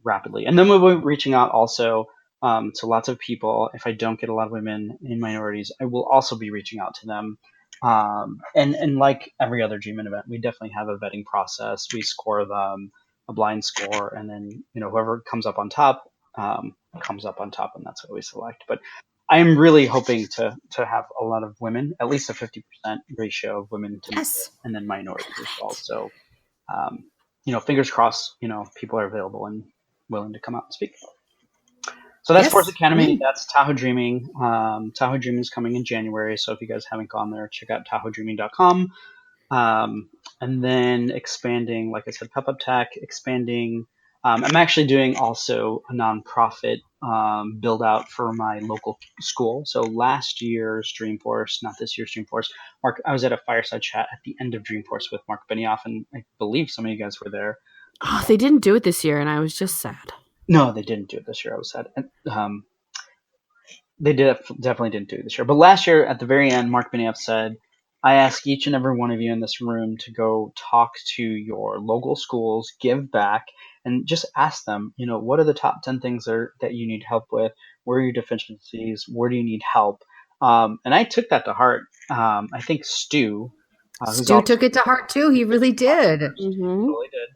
rapidly, and then we'll be reaching out also to lots of people. If I don't get a lot of women in minorities, I will also be reaching out to them. And like every other GMIN event, we definitely have a vetting process. We score them a blind score, and then whoever comes up on top, and that's what we select. But I am really hoping to have a lot of women, at least a 50% ratio of women to men, and then minorities as well. So fingers crossed, people are available and willing to come out and speak. So that's Force Academy. That's Tahoe Dreaming. Tahoe Dreaming is coming in January. So if you guys haven't gone there, check out TahoeDreaming.com. And then expanding, like I said, Pep Up Tech, expanding. I'm actually doing also a nonprofit build out for my local school. So last year's Dreamforce, not this year's Dreamforce, I was at a fireside chat at the end of Dreamforce with Mark Benioff, and I believe some of you guys were there. Oh, they didn't do it this year, and I was just sad. No, they didn't do it this year. I was sad. They definitely didn't do it this year. But last year, at the very end, Mark Benioff said, I ask each and every one of you in this room to go talk to your local schools, give back, and just ask them, what are the top 10 things that you need help with? Where are your deficiencies? Where do you need help? And I took that to heart. I think Stu took it to heart too. He really did. He totally did.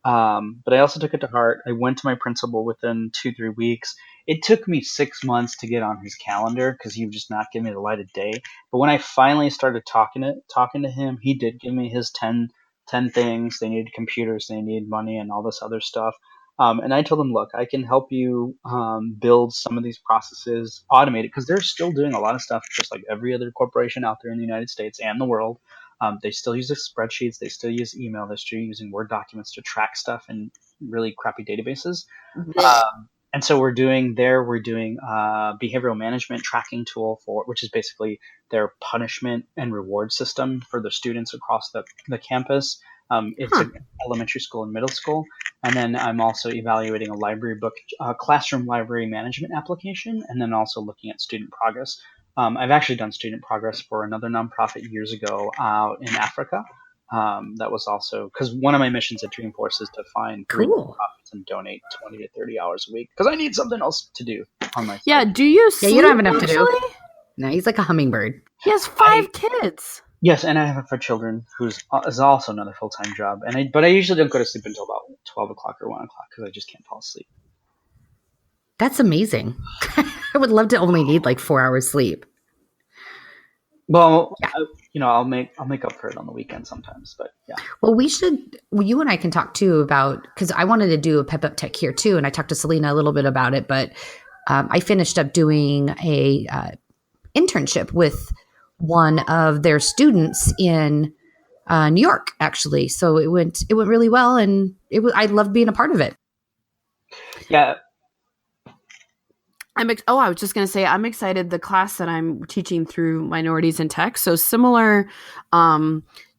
But I also took it to heart. I went to my principal within 2-3 weeks, it took me 6 months to get on his calendar because he would just not give me the light of day. But when I finally started talking to him, he did give me his 10 things. They needed computers, they needed money, and all this other stuff. And I told him, look, I can help you build some of these processes, automate it, because they're still doing a lot of stuff just like every other corporation out there in the United States and the world. They still use spreadsheets. They still use email. They're still using Word documents to track stuff in really crappy databases. And so we're doing behavioral management tracking tool which is basically their punishment and reward system for the students across the campus. It's an elementary school and middle school. And then I'm also evaluating a library book, classroom library management application, and then also looking at student progress. I've actually done student progress for another nonprofit years ago out in Africa. That was also because one of my missions at Dreamforce is to find three nonprofits and donate 20 to 30 hours a week because I need something else to do on my side. Yeah, do you sleep? Yeah, you don't have enough actually? to do. No, he's like a hummingbird. He has 5 kids. Yes, and I have it for children, is also another full-time job. But I usually don't go to sleep until about 12 o'clock or 1 o'clock because I just can't fall asleep. That's amazing. I would love to only need like 4 hours sleep. Well, yeah. I'll make up for it on the weekend sometimes, but yeah. Well, you and I can talk too about, because I wanted to do a Pep Up Tech here too, and I talked to Selena a little bit about it, but I finished up doing a internship with one of their students in New York, actually. So it went really well, and I loved being a part of it. Yeah. I was just going to say, I'm excited. The class that I'm teaching through Minorities in Tech. So similar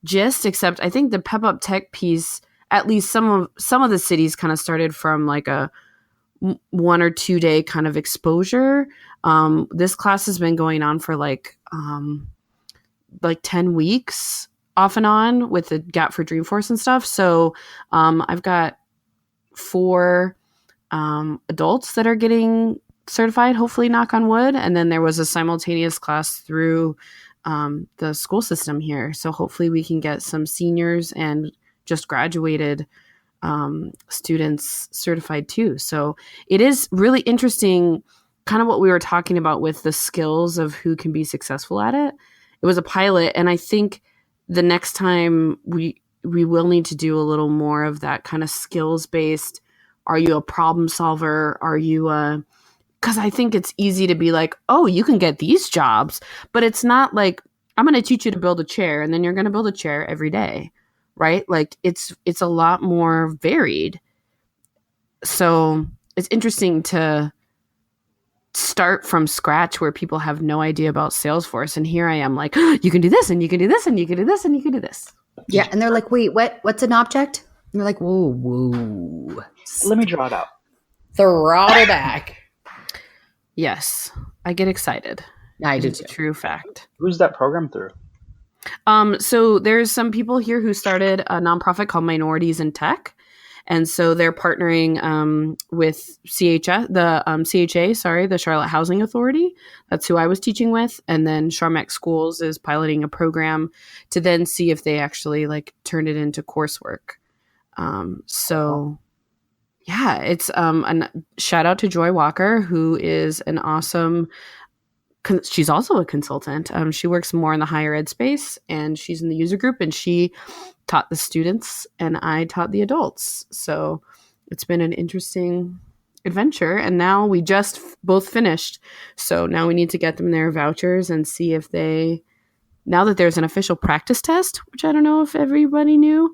gist, except I think the Pep Up Tech piece, at least some of the cities kind of started from like a 1 or 2 day kind of exposure. This class has been going on for like 10 weeks off and on with the gap for Dreamforce and stuff. So I've got 4 adults that are getting certified, hopefully, knock on wood. And then there was a simultaneous class through the school system here. So hopefully we can get some seniors and just graduated students certified too. So it is really interesting, kind of what we were talking about with the skills of who can be successful at it. It was a pilot, and I think the next time we will need to do a little more of that kind of skills based. Are you a problem solver? Are you because I think it's easy to be like, oh, you can get these jobs, but it's not like I'm going to teach you to build a chair and then you're going to build a chair every day, right? Like it's a lot more varied. So it's interesting to start from scratch where people have no idea about Salesforce. And here I am like, oh, you can do this and you can do this and you can do this and you can do this. Yeah. And they're like, wait, what's an object? And you're like, whoa. Let me draw it out. Throttle back. Yes, I get excited. I do it's too. A true fact. Who's that program through? So there's some people here who started a nonprofit called Minorities in Tech. And so they're partnering with the Charlotte Housing Authority. That's who I was teaching with. And then Charmex Schools is piloting a program to then see if they actually like turn it into coursework. Yeah, it's a shout out to Joy Walker, who is an awesome. She's also a consultant. She works more in the higher ed space, and she's in the user group, and she taught the students, and I taught the adults. So it's been an interesting adventure. And now we just both finished. So now we need to get them their vouchers and see if now that there's an official practice test, which I don't know if everybody knew.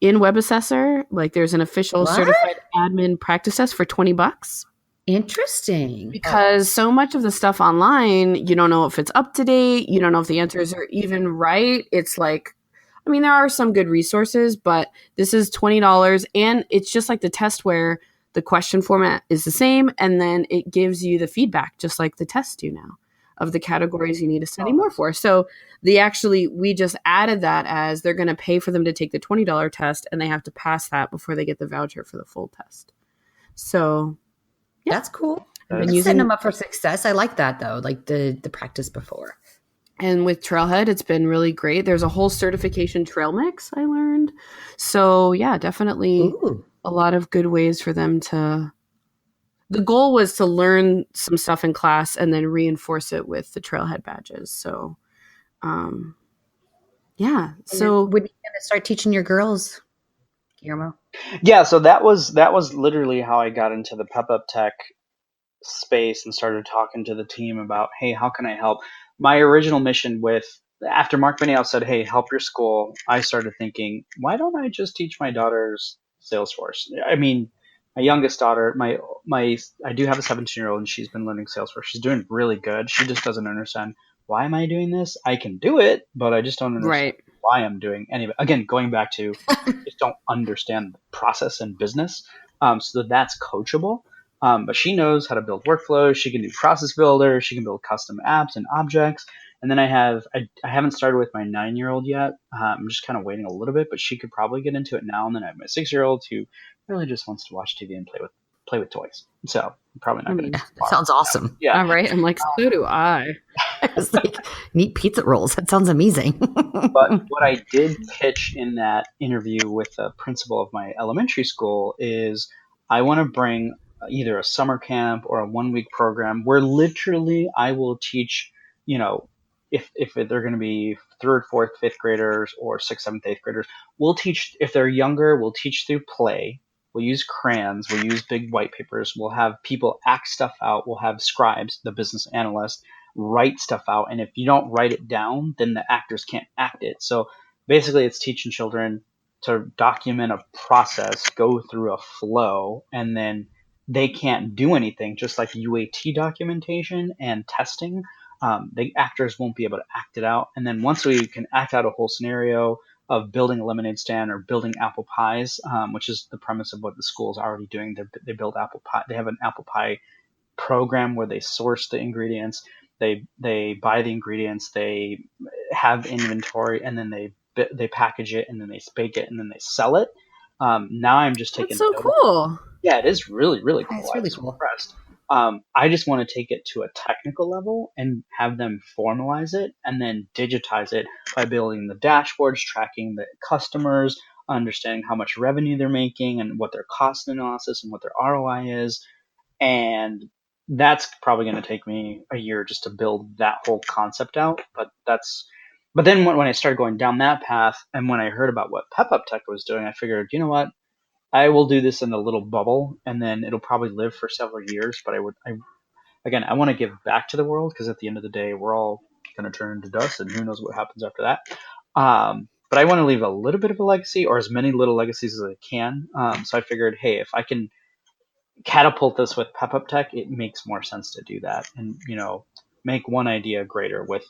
In WebAssessor, like there's an official certified admin practice test for $20. Interesting. Because so much of the stuff online, you don't know if it's up to date. You don't know if the answers are even right. It's like, I mean, there are some good resources, but this is $20. And it's just like the test where the question format is the same. And then it gives you the feedback, just like the tests do now, of the categories you need to study more for. So we just added that as they're going to pay for them to take the $20 test, and they have to pass that before they get the voucher for the full test. So yeah. That's cool. And setting them up for success. I like that though, like the practice before. And with Trailhead, it's been really great. There's a whole certification trail mix I learned. So yeah, definitely a lot of good ways for them to the goal was to learn some stuff in class and then reinforce it with the trailhead badges. So, yeah. So when are you going to start teaching your girls, Guillermo? Yeah, so that was literally how I got into the Pep Up Tech space and started talking to the team about, hey, how can I help? My original mission after Mark Benioff said, hey, help your school, I started thinking, why don't I just teach my daughter's Salesforce? I mean, my youngest daughter, I do have a 17-year-old and she's been learning Salesforce. She's doing really good. She just doesn't understand, why am I doing this? I can do it, but I just don't understand right. why I'm doing any of it. Again, going back to just don't understand the process and business. So that's coachable. But she knows how to build workflows. She can do process builder. She can build custom apps and objects. And then I haven't started with my 9-year-old yet. I'm just kind of waiting a little bit, but she could probably get into it now. And then I have my 6-year-old who really just wants to watch TV and play with toys. So I'm probably not going to. That sounds awesome. Yeah. All right. I'm like, so do I. I was like, neat pizza rolls. That sounds amazing. But what I did pitch in that interview with the principal of my elementary school is I want to bring either a summer camp or a 1-week program where literally I will teach, if they're going to be third, fourth, fifth graders or sixth, seventh, eighth graders, we'll teach, if they're younger, we'll teach through play. We'll use crayons. We'll use big white papers. We'll have people act stuff out. We'll have scribes, the business analyst, write stuff out. And if you don't write it down, then the actors can't act it. So basically it's teaching children to document a process, go through a flow, and then they can't do anything, just like UAT documentation and testing. The actors won't be able to act it out. And then once we can act out a whole scenario of building a lemonade stand or building apple pies, which is the premise of what the school is already doing. They build apple pie. They have an apple pie program where they source the ingredients, they buy the ingredients, they have inventory, and then they package it, and then they bake it, and then they sell it. Now I'm just taking. That's so cool. Yeah, it is really, really cool. That's really I was cool. impressed. I just want to take it to a technical level and have them formalize it and then digitize it by building the dashboards, tracking the customers, understanding how much revenue they're making and what their cost analysis and what their ROI is. And that's probably going to take me a year just to build that whole concept out. But then when I started going down that path and when I heard about what Pep Up Tech was doing, I figured, you know what? I will do this in a little bubble, and then it'll probably live for several years. But I want to give back to the world because at the end of the day, we're all going to turn into dust, and who knows what happens after that. But I want to leave a little bit of a legacy, or as many little legacies as I can. So I figured, hey, if I can catapult this with Pep Up Tech, it makes more sense to do that, and make one idea greater with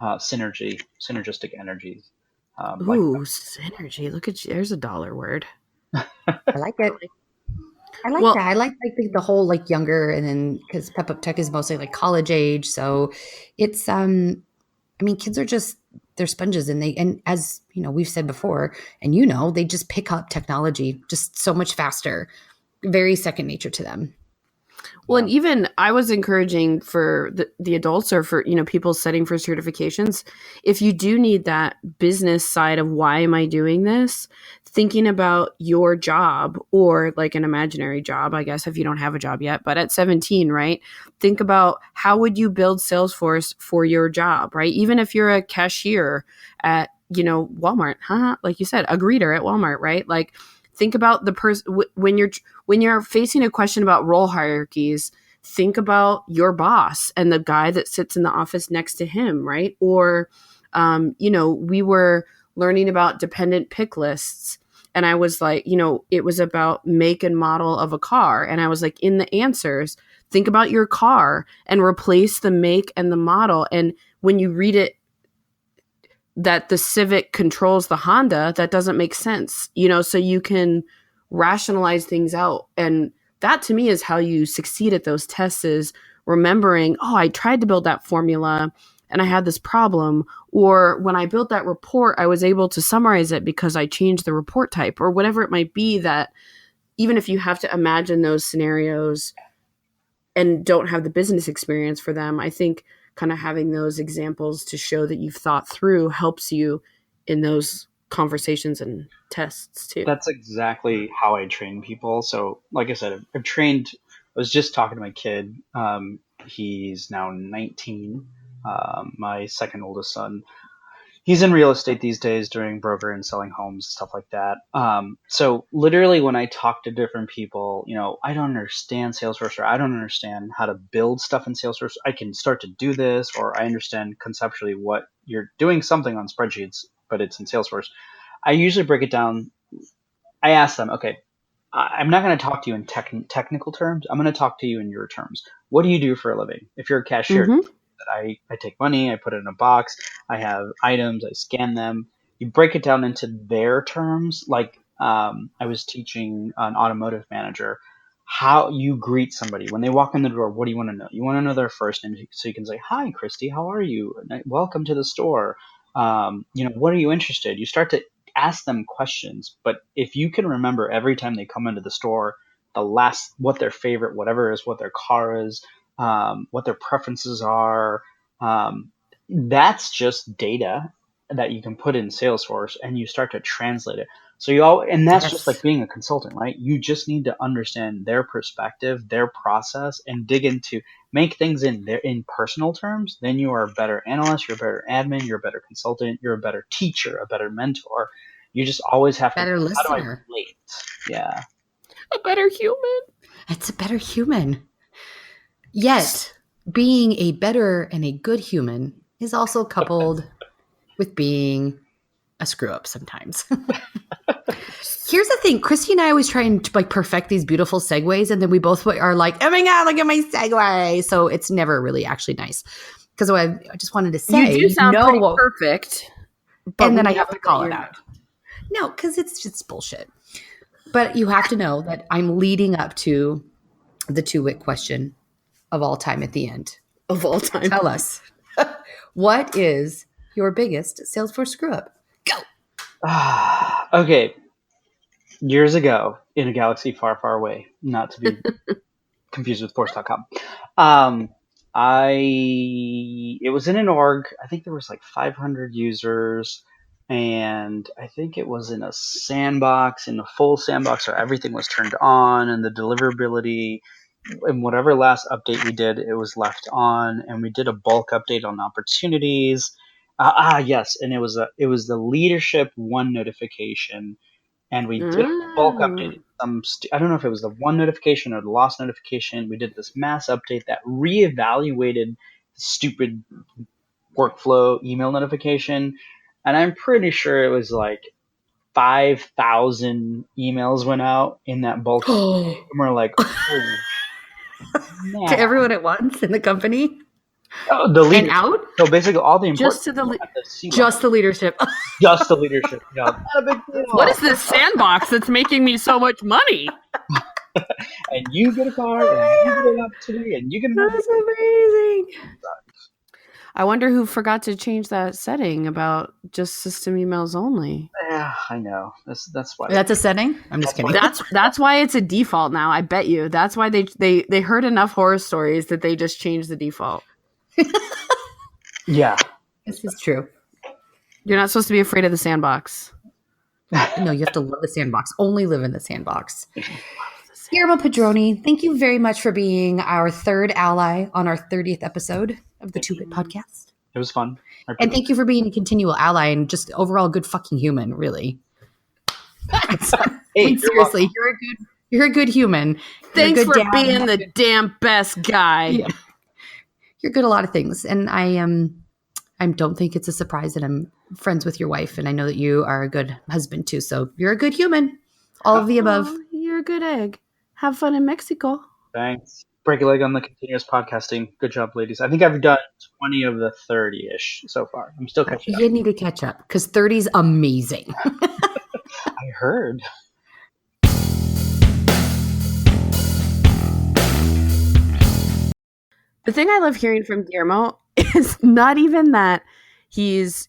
synergistic energies. Ooh, synergy. Look at you. There's a dollar word. I like it. I like that. I like the whole like younger, and then because Pep Up Tech is mostly like college age, so it's I mean, kids are just they're sponges, and as we've said before, and they just pick up technology just so much faster, very second nature to them. Well, and even I was encouraging for the adults or for, people studying for certifications, if you do need that business side of why am I doing this, thinking about your job or like an imaginary job, I guess, if you don't have a job yet, but at 17, right? Think about how would you build Salesforce for your job, right? Even if you're a cashier at, Walmart, like you said, a greeter at Walmart, right? Like, think about the person when you're facing a question about role hierarchies, think about your boss and the guy that sits in the office next to him, right? Or, we were learning about dependent pick lists. And I was like, it was about make and model of a car. And I was like, in the answers, think about your car and replace the make and the model. And when you read it, that the Civic controls the Honda, that doesn't make sense, so you can rationalize things out. And that to me is how you succeed at those tests, is remembering, I tried to build that formula and I had this problem. Or when I built that report, I was able to summarize it because I changed the report type or whatever it might be. That even if you have to imagine those scenarios and don't have the business experience for them, I think kind of having those examples to show that you've thought through helps you in those conversations and tests too. That's exactly how I train people. So like I said, I've trained was just talking to my kid. He's now 19. My second oldest son. He's in real estate these days, doing broker and selling homes, stuff like that. So literally, when I talk to different people, I don't understand Salesforce, or I don't understand how to build stuff in Salesforce. I can start to do this, or I understand conceptually what you're doing something on spreadsheets, but it's in Salesforce. I usually break it down. I ask them, okay, I'm not going to talk to you in technical terms. I'm going to talk to you in your terms. What do you do for a living? If you're a cashier, Mm-hmm. I take money, I put it in a box, I have items, I scan them. You break it down into their terms. Like I was teaching an automotive manager how you greet somebody when they walk in the door. What do you want to know? You want to know their first name, so you can say, "Hi, Christy, how are you? Welcome to the store. What are you interested?" You start to ask them questions, but if you can remember every time they come into the store, what their favorite whatever is, what their car is, what their preferences are. That's just data that you can put in Salesforce, and you start to translate it. And that's just like being a consultant, right? You just need to understand their perspective, their process, and make things in personal terms. Then you are a better analyst, you're a better admin, you're a better consultant, you're a better teacher, a better mentor. You just always have better to. listener. How do I relate? Yeah. A better human. It's a better human. Yet, being a better and a good human is also coupled with being a screw up sometimes. Here's the thing. Christy and I always try and perfect these beautiful segues, and then we both are like, oh my God, look at my segue. So it's never really actually nice. Because I just wanted to say, you do sound pretty perfect. And then I have to call it out. No, because it's just bullshit. But you have to know that I'm leading up to the 2-wit question of all time at the end. Of all time. Tell us, what is your biggest Salesforce screw up? Go. Okay. Years ago, in a galaxy far, far away, not to be confused with Force.com, it was in an org. I think there was like 500 users, and I think it was in a sandbox, in a full sandbox, where everything was turned on, and the deliverability, and whatever last update we did, it was left on, and we did a bulk update on opportunities. Yes, and it was the leadership one notification. And we did a bulk update. I don't know if it was the one notification or the lost notification. We did this mass update that reevaluated the stupid workflow email notification. And I'm pretty sure it was like 5,000 emails went out in that bulk. And we're like, oh, man. To everyone at once in the company? Oh, the leadership. And out? So basically all the important just the leadership. Just the leadership. Yeah. Not a big deal. What is this sandbox that's making me so much money? And you get a car, and you get an opportunity, and you get an That's amazing. I wonder who forgot to change that setting about just system emails only. Yeah, I know. That's why. That's a setting? I'm just kidding. That's why it's a default now. I bet you. That's why they heard enough horror stories that they just changed the default. Yeah. This is true. You're not supposed to be afraid of the sandbox. No, you have to love the sandbox. Only live in the sandbox. Guillermo Pedroni, thank you very much for being our third ally on our 30th episode of the 2-Bit Podcast. It was fun. And thank you for being a continual ally and just overall good fucking human, really. Hey, seriously, you're a good human. Thanks for being the damn best guy. Yeah. You're good at a lot of things. And I don't think it's a surprise that I'm friends with your wife. And I know that you are a good husband too. So you're a good human. All of the above. You're a good egg. Have fun in Mexico. Thanks. Break a leg on the continuous podcasting. Good job, ladies. I think I've done 20 of the 30-ish so far. I'm still catching up. You need to catch up because 30's amazing. I heard. The thing I love hearing from Guillermo is not even that he's,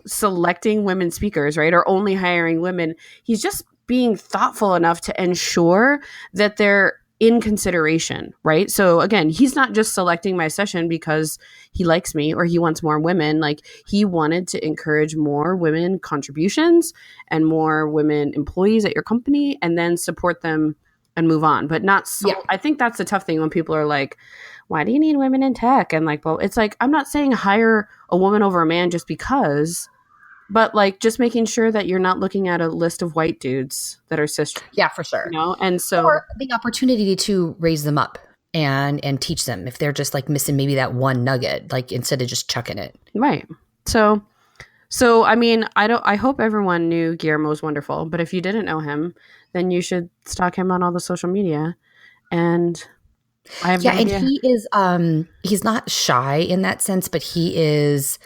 selecting women speakers, right? Or only hiring women. He's just being thoughtful enough to ensure that they're in consideration, right? So again, he's not just selecting my session because he likes me or he wants more women. Like, he wanted to encourage more women contributions and more women employees at your company, and then support them and move on, but not so. Yeah. I think that's the tough thing when people are like, why do you need women in tech? And like, well, it's like, I'm not saying hire a woman over a man just because, but like just making sure that you're not looking at a list of white dudes that are cis, Yeah, for sure. you know? And so, or the opportunity to raise them up and teach them if they're just like missing maybe that one nugget, like instead of just chucking it. right. So I mean, I hope everyone knew Guillermo was wonderful, but if you didn't know him, then you should stalk him on all the social media. And I have no Yeah, and idea. he is he's not shy in that sense, but he's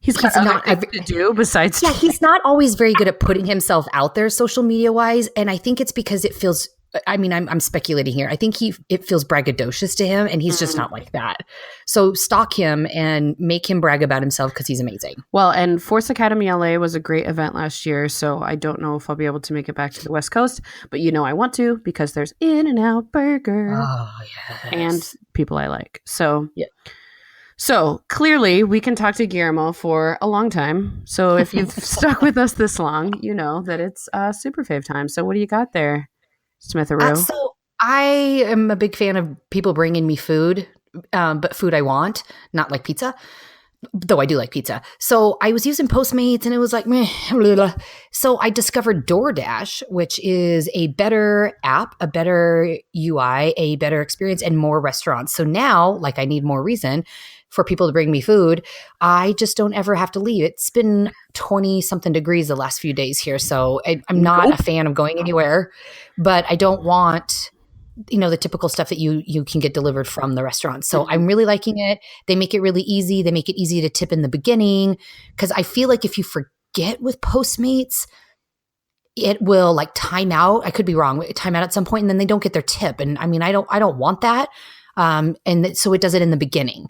Got other things to do besides. yeah, he's not always very good at putting himself out there social media wise, and I think it's because it feels, I mean, I'm speculating here. I think it feels braggadocious to him, and he's just not like that. So stalk him and make him brag about himself because he's amazing. Well, and Force Academy LA was a great event last year, so I don't know if I'll be able to make it back to the West Coast, but you know I want to because there's In-N-Out Burger Oh yes, and people I like. So yeah. So clearly we can talk to Guillermo for a long time. So if you've stuck with us this long, you know that it's super fave time. So what do you got there, Smitharoo? So I am a big fan of people bringing me food, but food I want, not like pizza. Though I do like pizza. So I was using Postmates and it was like, meh, blah, blah. So I discovered DoorDash, which is a better app, a better UI, a better experience, and more restaurants. So now, like, I need more reason for people to bring me food. I just don't ever have to leave. It's been 20 something degrees the last few days here. So I'm not a fan of going anywhere, but I don't want, you know, the typical stuff that you can get delivered from the restaurant. So I'm really liking it. They make it really easy. They make it easy to tip in the beginning. Cause I feel like if you forget with Postmates, it will like time out. I could be wrong. Time out at some point and then they don't get their tip. And I mean, I don't want that. So it does it in the beginning.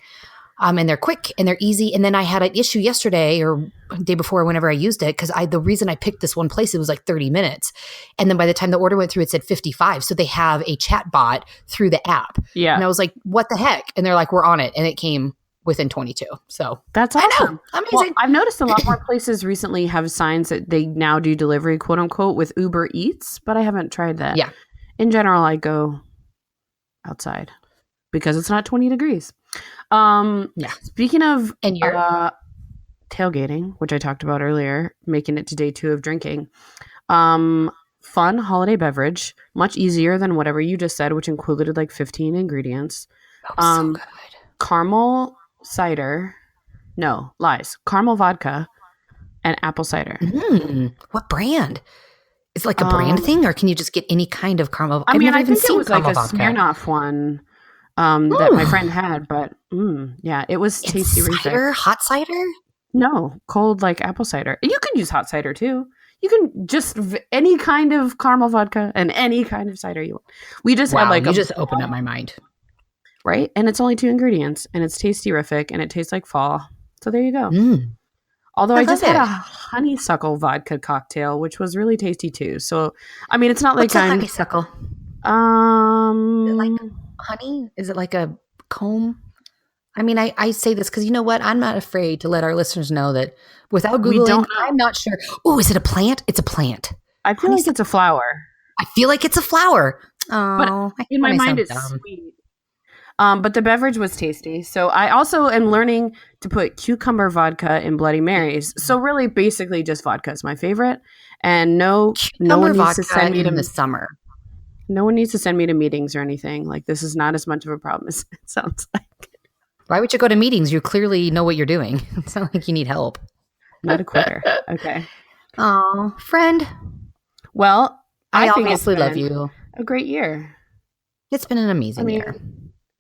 And they're quick and they're easy. And then I had an issue yesterday or day before, whenever I used it, because the reason I picked this one place, it was like 30 minutes. And then by the time the order went through, it said 55. So they have a chat bot through the app. Yeah. And I was like, what the heck? And they're like, we're on it. And it came within 22. So that's awesome. I know, amazing. Well, I've noticed a lot more places recently have signs that they now do delivery, quote unquote, with Uber Eats, but I haven't tried that. Yeah. In general, I go outside because it's not 20 degrees. Yeah. Speaking of And you're tailgating, which I talked about earlier, making it to day 2 of drinking. Fun holiday beverage, much easier than whatever you just said, which included like 15 ingredients. so good. Caramel cider. No, lies. Caramel vodka and apple cider. What brand? Is it like a brand thing, or can you just get any kind of caramel? I mean, I think it seen was like a vodka. Smirnoff one that my friend had, but yeah, it was tasty. Cider, hot cider? No, cold like apple cider. You can use hot cider too. You can just any kind of caramel vodka and any kind of cider you want. We just had like you just opened up my mind. Right, and it's only 2 ingredients, and it's tasty-rific, and it tastes like fall. So there you go. Although I just had a honeysuckle vodka cocktail, which was really tasty too. So I mean, it's not like What's a honeysuckle? Is it like honey? Is it like a comb? I mean, I say this because you know what? I'm not afraid to let our listeners know that without Googling, I'm not sure. Oh, is it a plant? It's a plant. I feel like it's a flower. I feel like it's a flower. Oh, but in my mind, it's sweet. But the beverage was tasty. So I also am learning to put cucumber vodka in Bloody Marys. So really, basically, just vodka is my favorite. And no one needs to send me in the summer. No one needs to send me to meetings or anything. Like this is not as much of a problem as it sounds like. Why would you go to meetings? You clearly know what you're doing. It's not like you need help. Not a quitter. Okay. Oh, friend. Well, I obviously love you. A great year. It's been an amazing year.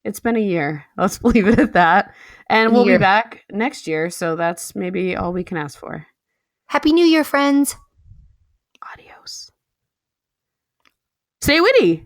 It's been a year. Let's leave it at that. And we'll be back next year. So that's maybe all we can ask for. Happy New Year, friends. Adios. Stay witty.